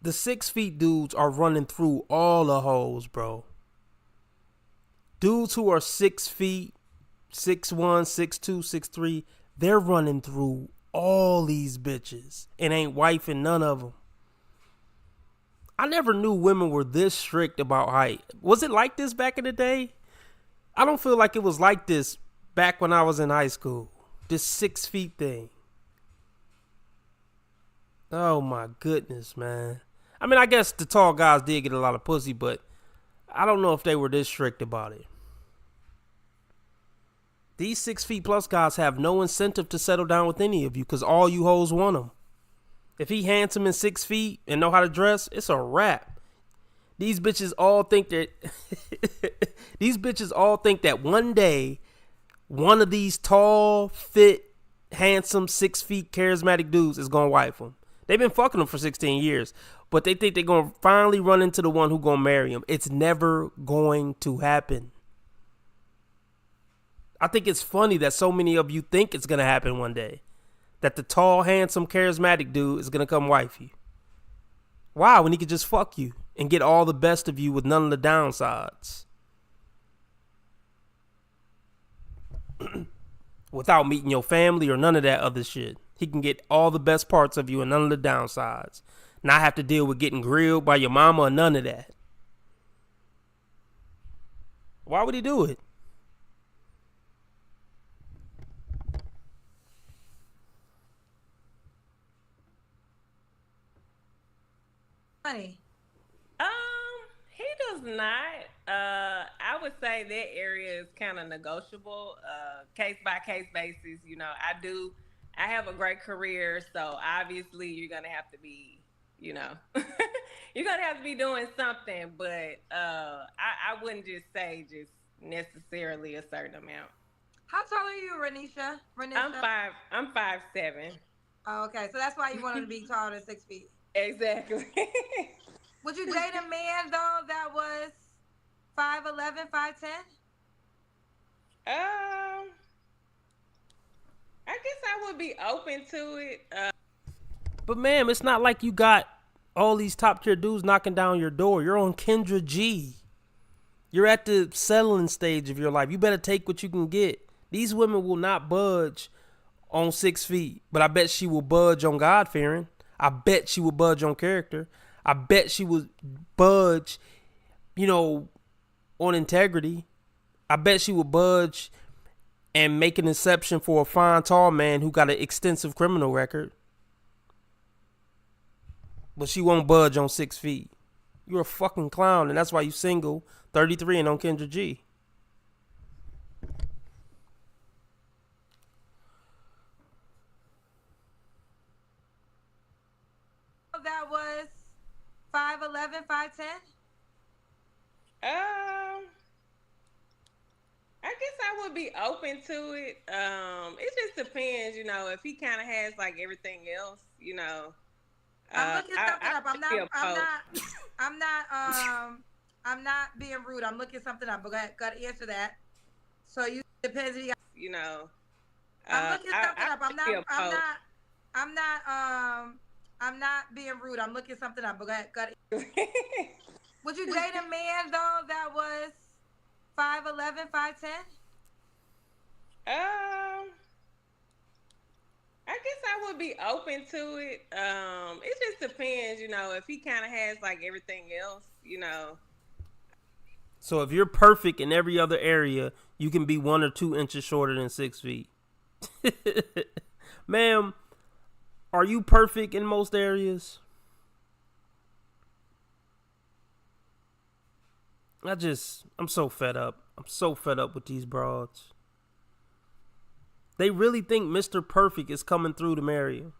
Speaker 1: The 6 feet dudes are running through all the hoes, bro. Dudes who are 6 feet, 6'1", 6'2", 6'3", they're running through all these bitches and ain't wifing none of them. I never knew women were this strict about height. Was it like this back in the day? I don't feel like it was like this back when I was in high school. This 6 feet thing. Oh my goodness, man. I mean, I guess the tall guys did get a lot of pussy, but I don't know if they were this strict about it. These 6 feet plus guys have no incentive to settle down with any of you because all you hoes want them. If he handsome and 6 feet and know how to dress, it's a wrap. These bitches all think that one day one of these tall, fit, handsome, 6 feet charismatic dudes is gonna wife them. They've been fucking them for 16 years, but they think they're gonna finally run into the one who gonna marry them. It's never going to happen. I think it's funny that so many of you think it's gonna happen one day. That the tall, handsome, charismatic dude is gonna come wife you. Why? When he could just fuck you and get all the best of you with none of the downsides. without meeting your family or none of that other shit. He can get all the best parts of you and none of the downsides. Not have to deal with getting grilled by your mama or none of that. Why would he do it?
Speaker 12: Honey.
Speaker 13: He does not. I would say that area is kind of negotiable, case by case basis. You know, I have a great career, so obviously you're gonna have to be, you know, you're gonna have to be doing something. But I wouldn't just say just necessarily a certain amount.
Speaker 12: How tall are you, Renisha?
Speaker 13: I'm 5'7".
Speaker 12: Oh, okay, so that's why you wanted to be taller than 6 feet.
Speaker 13: Exactly.
Speaker 12: Would you date a man though that was 5'11", 5'10"?
Speaker 13: I guess I would be open to it.
Speaker 1: But ma'am, it's not like you got all these top tier dudes knocking down your door. You're on Kendra G. You're at the settling stage of your life. You better take what you can get. These women will not budge on 6 feet, but I bet she will budge on God-fearing. I bet she will budge on character. I bet she would budge, you know, on integrity. I bet she would budge and make an exception for a fine, tall man who got an extensive criminal record. But she won't budge on 6 feet. You're a fucking clown, and that's why you single, 33, and on Kendra G.
Speaker 12: That was 5'11", 5'10"?
Speaker 13: I guess I would be open to it. It just depends, you know, if he kind of has like everything else, you know.
Speaker 12: I'm looking something up. I'm not being rude. I'm looking something up. But got to answer that. So you depends.
Speaker 13: You know.
Speaker 12: I'm looking something up. I'm not being rude. I'm looking something up. But got. Would you date a man though that was 5'11", 5'10"?
Speaker 13: I guess I would be open to it. It just depends, you know, if he kind of has like everything else, you know.
Speaker 1: So if you're perfect in every other area, you can be 1 or 2 inches shorter than 6 feet. Ma'am, are you perfect in most areas? I'm so fed up. I'm so fed up with these broads. They really think Mr. Perfect is coming through to marry you.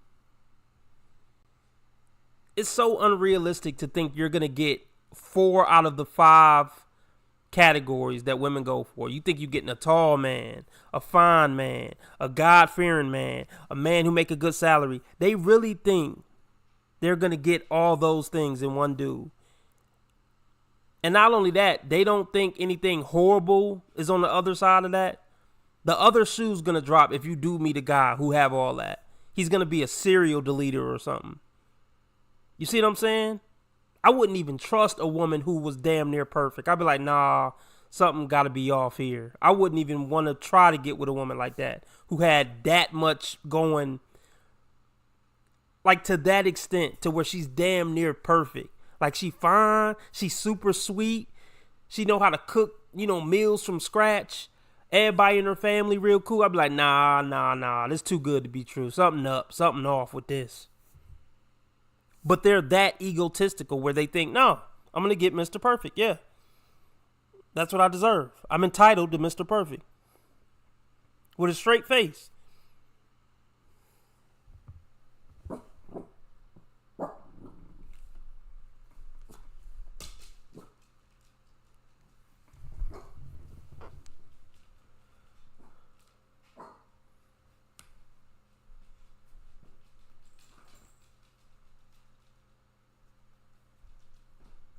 Speaker 1: It's so unrealistic to think you're going to get 4 out of the 5 categories that women go for. You think you're getting a tall man, a fine man, a God-fearing man, a man who make a good salary. They really think they're going to get all those things in one dude. And not only that, they don't think anything horrible is on the other side of that. The other shoe's going to drop if you do meet a guy who have all that. He's going to be a serial deleter or something. You see what I'm saying? I wouldn't even trust a woman who was damn near perfect. I'd be like, nah, something got to be off here. I wouldn't even want to try to get with a woman like that who had that much going, like to that extent, to where she's damn near perfect. Like she fine, she's super sweet, she know how to cook, you know, meals from scratch. Everybody in her family real cool. I'd be like, nah, this too good to be true. Something off with this. But they're that egotistical where they think, no, I'm going to get Mr. Perfect. Yeah. That's what I deserve. I'm entitled to Mr. Perfect. With a straight face.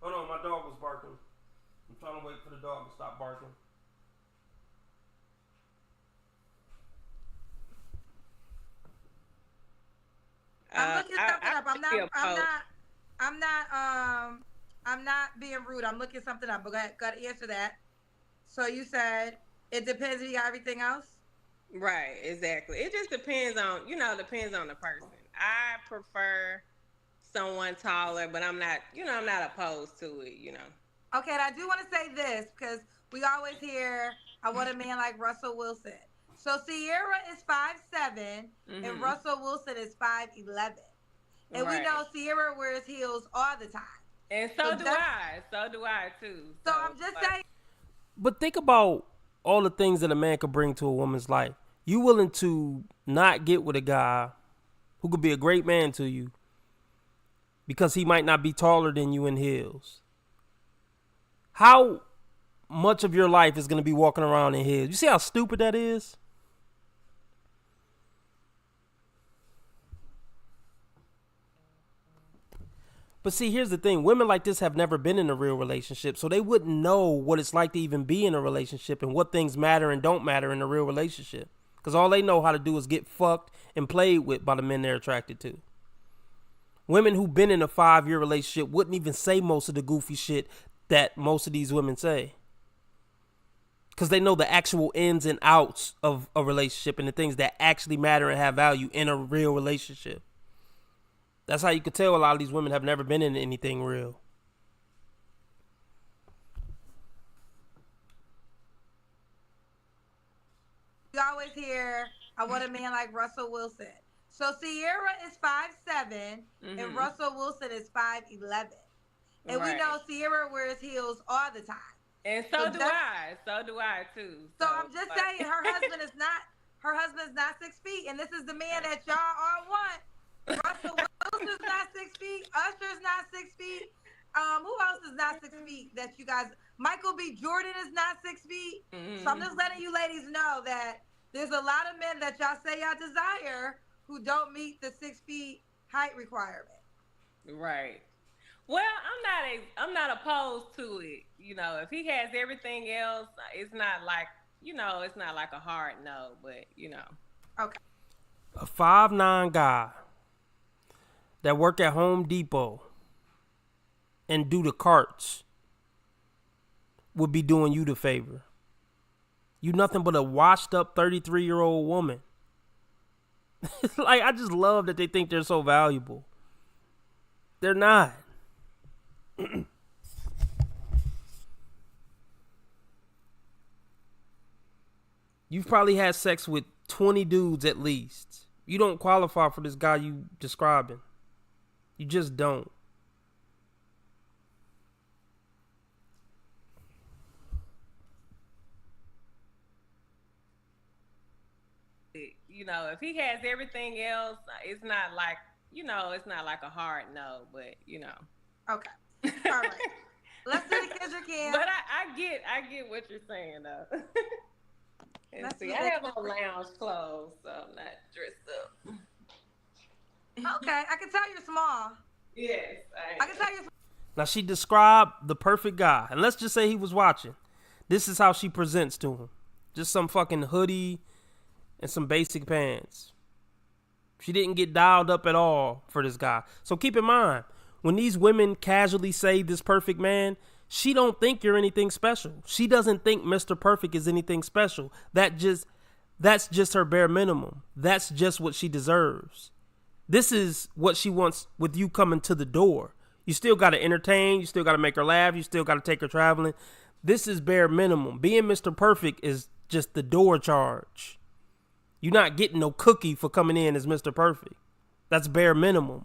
Speaker 1: Hold on, my dog was barking. I'm trying to wait for the dog to stop barking.
Speaker 12: I'm looking something up. I'm not being rude. I'm looking something up. But got to answer that. So you said it depends if you got everything else?
Speaker 13: Right, exactly. It just depends on, depends on the person. I prefer someone taller, but I'm not opposed to it.
Speaker 12: Okay, and I do want to say this because we always hear, I want a man like Russell Wilson. So Sierra is 5'7", and Russell Wilson is 5'11". And we know Sierra wears heels all the time.
Speaker 13: And so do I. So do I, too.
Speaker 12: So I'm just saying.
Speaker 1: But think about all the things that a man could bring to a woman's life. You willing to not get with a guy who could be a great man to you because he might not be taller than you in heels? How much of your life is going to be walking around in heels? You see how stupid that is? But see, here's the thing. Women like this have never been in a real relationship, so they wouldn't know what it's like to even be in a relationship and what things matter and don't matter in a real relationship. Because all they know how to do is get fucked and played with by the men they're attracted to. Women who've been in a 5-year relationship wouldn't even say most of the goofy shit that most of these women say. Because they know the actual ins and outs of a relationship and the things that actually matter and have value in a real relationship. That's how you could tell a lot of these women have never been in anything real.
Speaker 12: You always hear, I want a man like Russell Wilson. So Sierra is 5'7", and Russell Wilson is 5'11". And we know Sierra wears heels all the time.
Speaker 13: And so do I. So do I, too.
Speaker 12: So I'm just saying, her husband is not 6 feet, and this is the man that y'all all want. Russell Wilson's not 6 feet. Usher's not 6 feet. Who else is not 6 feet that you guys? Michael B. Jordan is not 6 feet. So I'm just letting you ladies know that there's a lot of men that y'all say y'all desire who don't meet the 6 feet height requirement.
Speaker 13: Right. Well, I'm not opposed to it. If he has everything else, it's not like a hard no, but
Speaker 12: Okay.
Speaker 1: A 5'9" guy that work at Home Depot and do the carts would be doing you the favor. You nothing but a washed up 33-year-old woman. Like, I just love that they think they're so valuable. They're not. You've probably had sex with 20 dudes at least. You don't qualify for this guy you describing. You just don't.
Speaker 13: If he has everything else, it's not like a hard no, but
Speaker 12: Okay. All right. Let's do the Kendra Cam.
Speaker 13: But I get what you're saying though. Let's see. I have on lounge clothes, so I'm not dressed up.
Speaker 12: Okay, I can tell you're small.
Speaker 13: Yes,
Speaker 12: I can tell you.
Speaker 1: Now she described the perfect guy, and let's just say he was watching. This is how she presents to him: just some fucking hoodie and some basic pants. She didn't get dialed up at all for this guy. So keep in mind, when these women casually say this perfect man, she don't think you're anything special. She doesn't think Mr. Perfect is anything special. That's just her bare minimum. That's just what she deserves. This is what she wants with you coming to the door. You still got to entertain. You still got to make her laugh. You still got to take her traveling. This is bare minimum. Being Mr. Perfect is just the door charge. You're not getting no cookie for coming in as Mr. Perfect. That's bare minimum.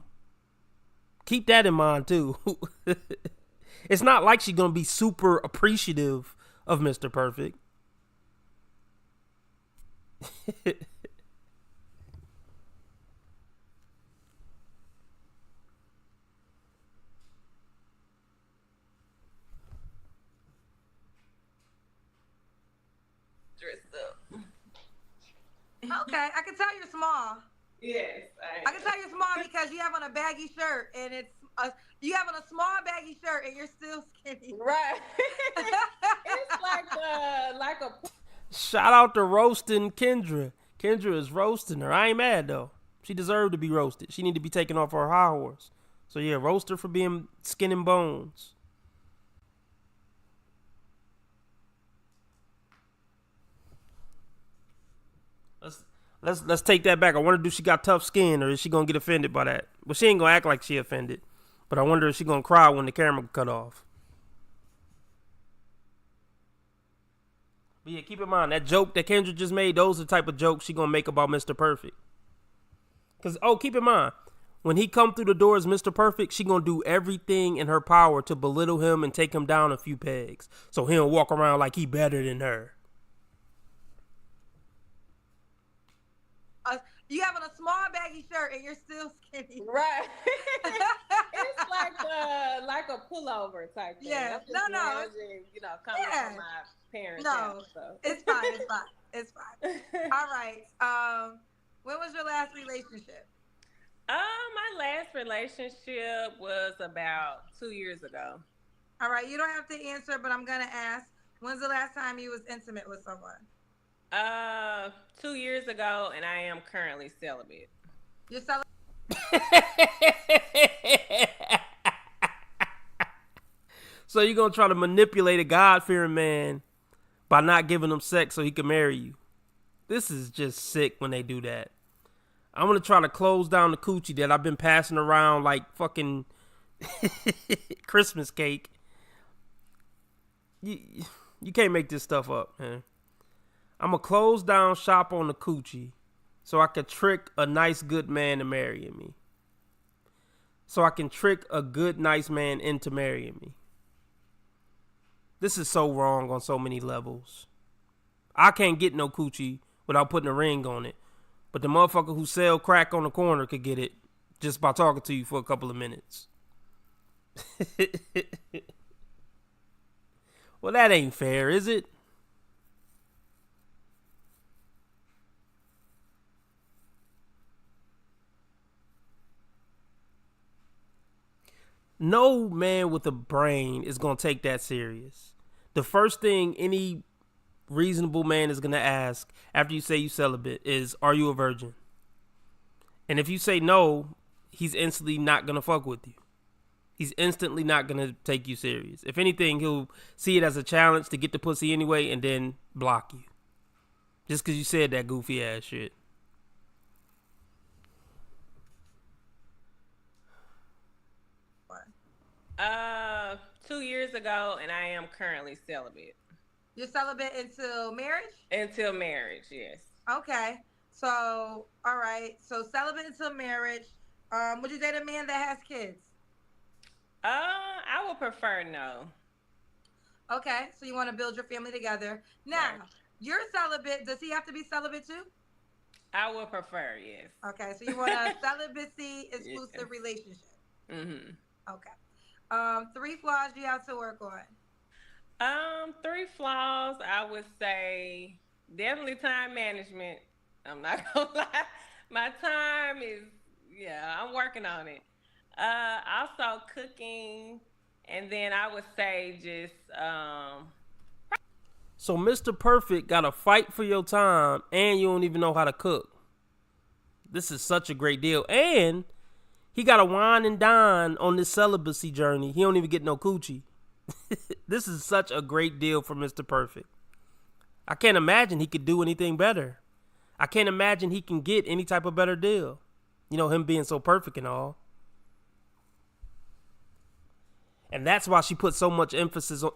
Speaker 1: Keep that in mind too. It's not like she's going to be super appreciative of Mr. Perfect.
Speaker 13: Dressed up.
Speaker 12: Okay, I can tell you're small.
Speaker 13: Yes,
Speaker 12: I can tell you're small because you have on a baggy shirt and you have on a small baggy shirt and you're still skinny.
Speaker 13: Right. It's like a.
Speaker 1: Shout out to roasting Kendra. Kendra is roasting her. I ain't mad though. She deserved to be roasted. She need to be taken off her high horse. So yeah, roast her for being skin and bones. Let's take that back. I wonder, do she got tough skin, or is she gonna get offended by that? Well, she ain't gonna act like she offended, but I wonder if she gonna cry when the camera cut off. But yeah, keep in mind that joke that Kendra just made. Those are the type of jokes she gonna make about Mr. Perfect. Cause keep in mind, when he come through the door as Mr. Perfect, she gonna do everything in her power to belittle him and take him down a few pegs, so he don't walk around like he better than her.
Speaker 12: You having a small baggy shirt and you're still skinny.
Speaker 13: Right. It's like a pullover type thing.
Speaker 12: Yeah.
Speaker 13: No. You know, coming from my parents' house. So.
Speaker 12: It's fine. It's fine. All right. When was your last relationship?
Speaker 13: My last relationship was about 2 years ago.
Speaker 12: All right. You don't have to answer, but I'm gonna ask. When's the last time you was intimate with someone?
Speaker 13: 2 years ago, and I am currently celibate.
Speaker 12: You're celibate?
Speaker 1: So you're gonna try to manipulate a God-fearing man by not giving him sex so he can marry you. This is just sick when they do that. I'm gonna try to close down the coochie that I've been passing around like fucking Christmas cake. You can't make this stuff up, man. I'm gonna close down shop on the coochie so I can trick a nice, good man to marrying me. So I can trick a good, nice man into marrying me. This is so wrong on so many levels. I can't get no coochie without putting a ring on it. But the motherfucker who sell crack on the corner could get it just by talking to you for a couple of minutes. Well, that ain't fair, is it? No man with a brain is going to take that serious. The first thing any reasonable man is going to ask after you say you celibate is, are you a virgin? And if you say no, he's instantly not going to fuck with you. He's instantly not going to take you serious. If anything, he'll see it as a challenge to get the pussy anyway and then block you. Just because you said that goofy ass shit.
Speaker 13: 2 years ago, and I am currently celibate.
Speaker 12: You're celibate until marriage?
Speaker 13: Until marriage, yes.
Speaker 12: Okay. So, all right. So celibate until marriage. Would you date a man that has kids?
Speaker 13: I would prefer no.
Speaker 12: Okay. So you want to build your family together. Now,
Speaker 13: Right.
Speaker 12: You're celibate. Does he have to be celibate too?
Speaker 13: I would prefer, yes.
Speaker 12: Okay. So you want a celibacy exclusive relationship.
Speaker 13: Mm-hmm.
Speaker 12: Okay. 3 flaws you have to work on.
Speaker 13: 3 flaws, I would say definitely time management. I'm not gonna lie. My time is, I'm working on it. Also cooking, and then I would say just,
Speaker 1: So Mr. Perfect got to fight for your time and you don't even know how to cook. This is such a great deal. And he got to wine and dine on this celibacy journey. He don't even get no coochie. This is such a great deal for Mr. Perfect. I can't imagine he could do anything better. I can't imagine he can get any type of better deal. You know, him being so perfect and all. And that's why she put so much emphasis on,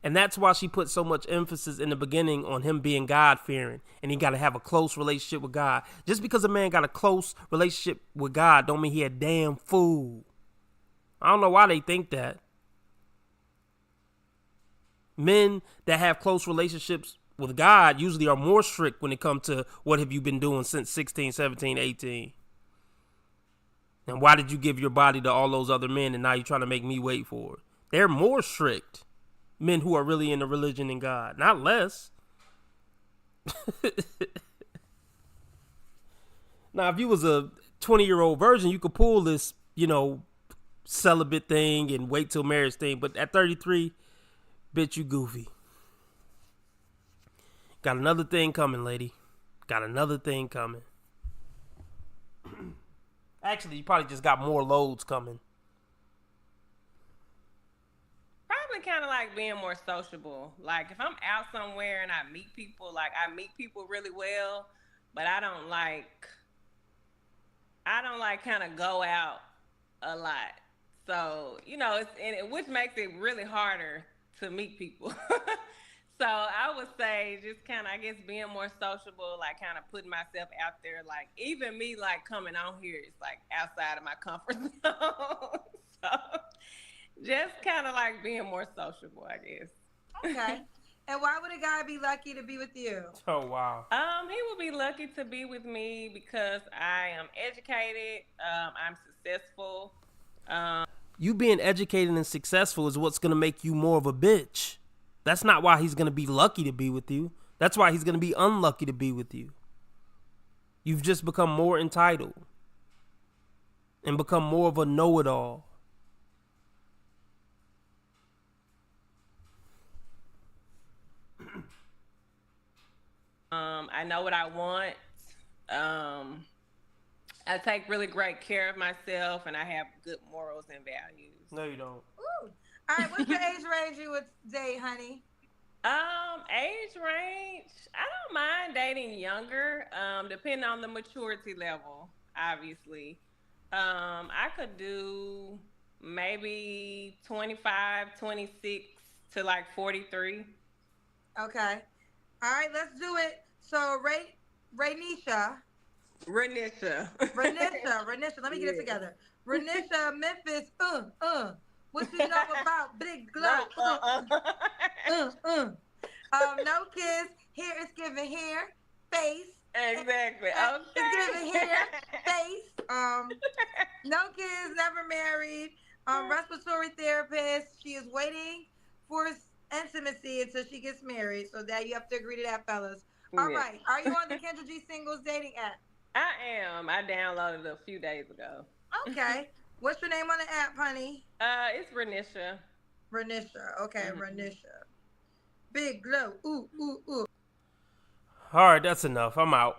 Speaker 1: and that's why she put so much emphasis in the beginning on him being God-fearing, and he got to have a close relationship with God. Just because a man got a close relationship with God don't mean he a damn fool. I don't know why they think that. Men that have close relationships with God usually are more strict when it comes to what have you been doing since 16, 17, 18. And why did you give your body to all those other men and now you're trying to make me wait for it? They're more strict. Men who are really into religion and God, not less. Now, if you was a 20-year-old virgin, you could pull this, celibate thing and wait till marriage thing. But at 33, bitch, you goofy. Got another thing coming, lady. Got another thing coming. Actually, you probably just got more loads coming.
Speaker 13: probably kind of like being more sociable. Like if I'm out somewhere and I meet people, like I meet people really well, but I don't like kind of go out a lot. So, which makes it really harder to meet people. So I would say just kind of, I guess, being more sociable, like kind of putting myself out there. Like even me, like coming on here is like outside of my comfort zone. So just kind of like being more sociable, I guess.
Speaker 12: Okay. And why would a guy be lucky to be with you?
Speaker 1: Oh, wow.
Speaker 13: He would be lucky to be with me because I am educated. I'm successful.
Speaker 1: You being educated and successful is what's going to make you more of a bitch. That's not why he's going to be lucky to be with you. That's why he's going to be unlucky to be with you. You've just become more entitled and become more of a know-it-all.
Speaker 13: I know what I want. I take really great care of myself, and I have good morals and values.
Speaker 1: No, you don't.
Speaker 12: Ooh. All right, what's your age range you would date, honey?
Speaker 13: Age range, I don't mind dating younger, depending on the maturity level, obviously. I could do maybe 25, 26 to like 43.
Speaker 12: Okay. All right, let's do it. So, Renisha.
Speaker 13: Renisha.
Speaker 12: Let me get it together. Renisha, Memphis, what you know about Big Glow? No kids. Hair is giving hair, face.
Speaker 13: Exactly.
Speaker 12: Okay.
Speaker 13: Okay.
Speaker 12: It's giving hair, face. No kids, never married. Respiratory therapist. She is waiting for intimacy until she gets married. So that you have to agree to that, fellas. All right. Are you on the Kendra G Singles dating app?
Speaker 13: I am. I downloaded it a few days ago.
Speaker 12: Okay. What's your name on the app, honey?
Speaker 13: It's Renisha.
Speaker 12: Renisha. Okay, Renisha. Big Glow. Ooh, ooh, ooh.
Speaker 1: All right, that's enough. I'm out.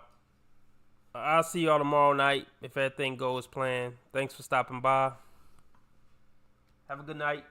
Speaker 1: I'll see y'all tomorrow night if everything goes planned. Thanks for stopping by. Have a good night.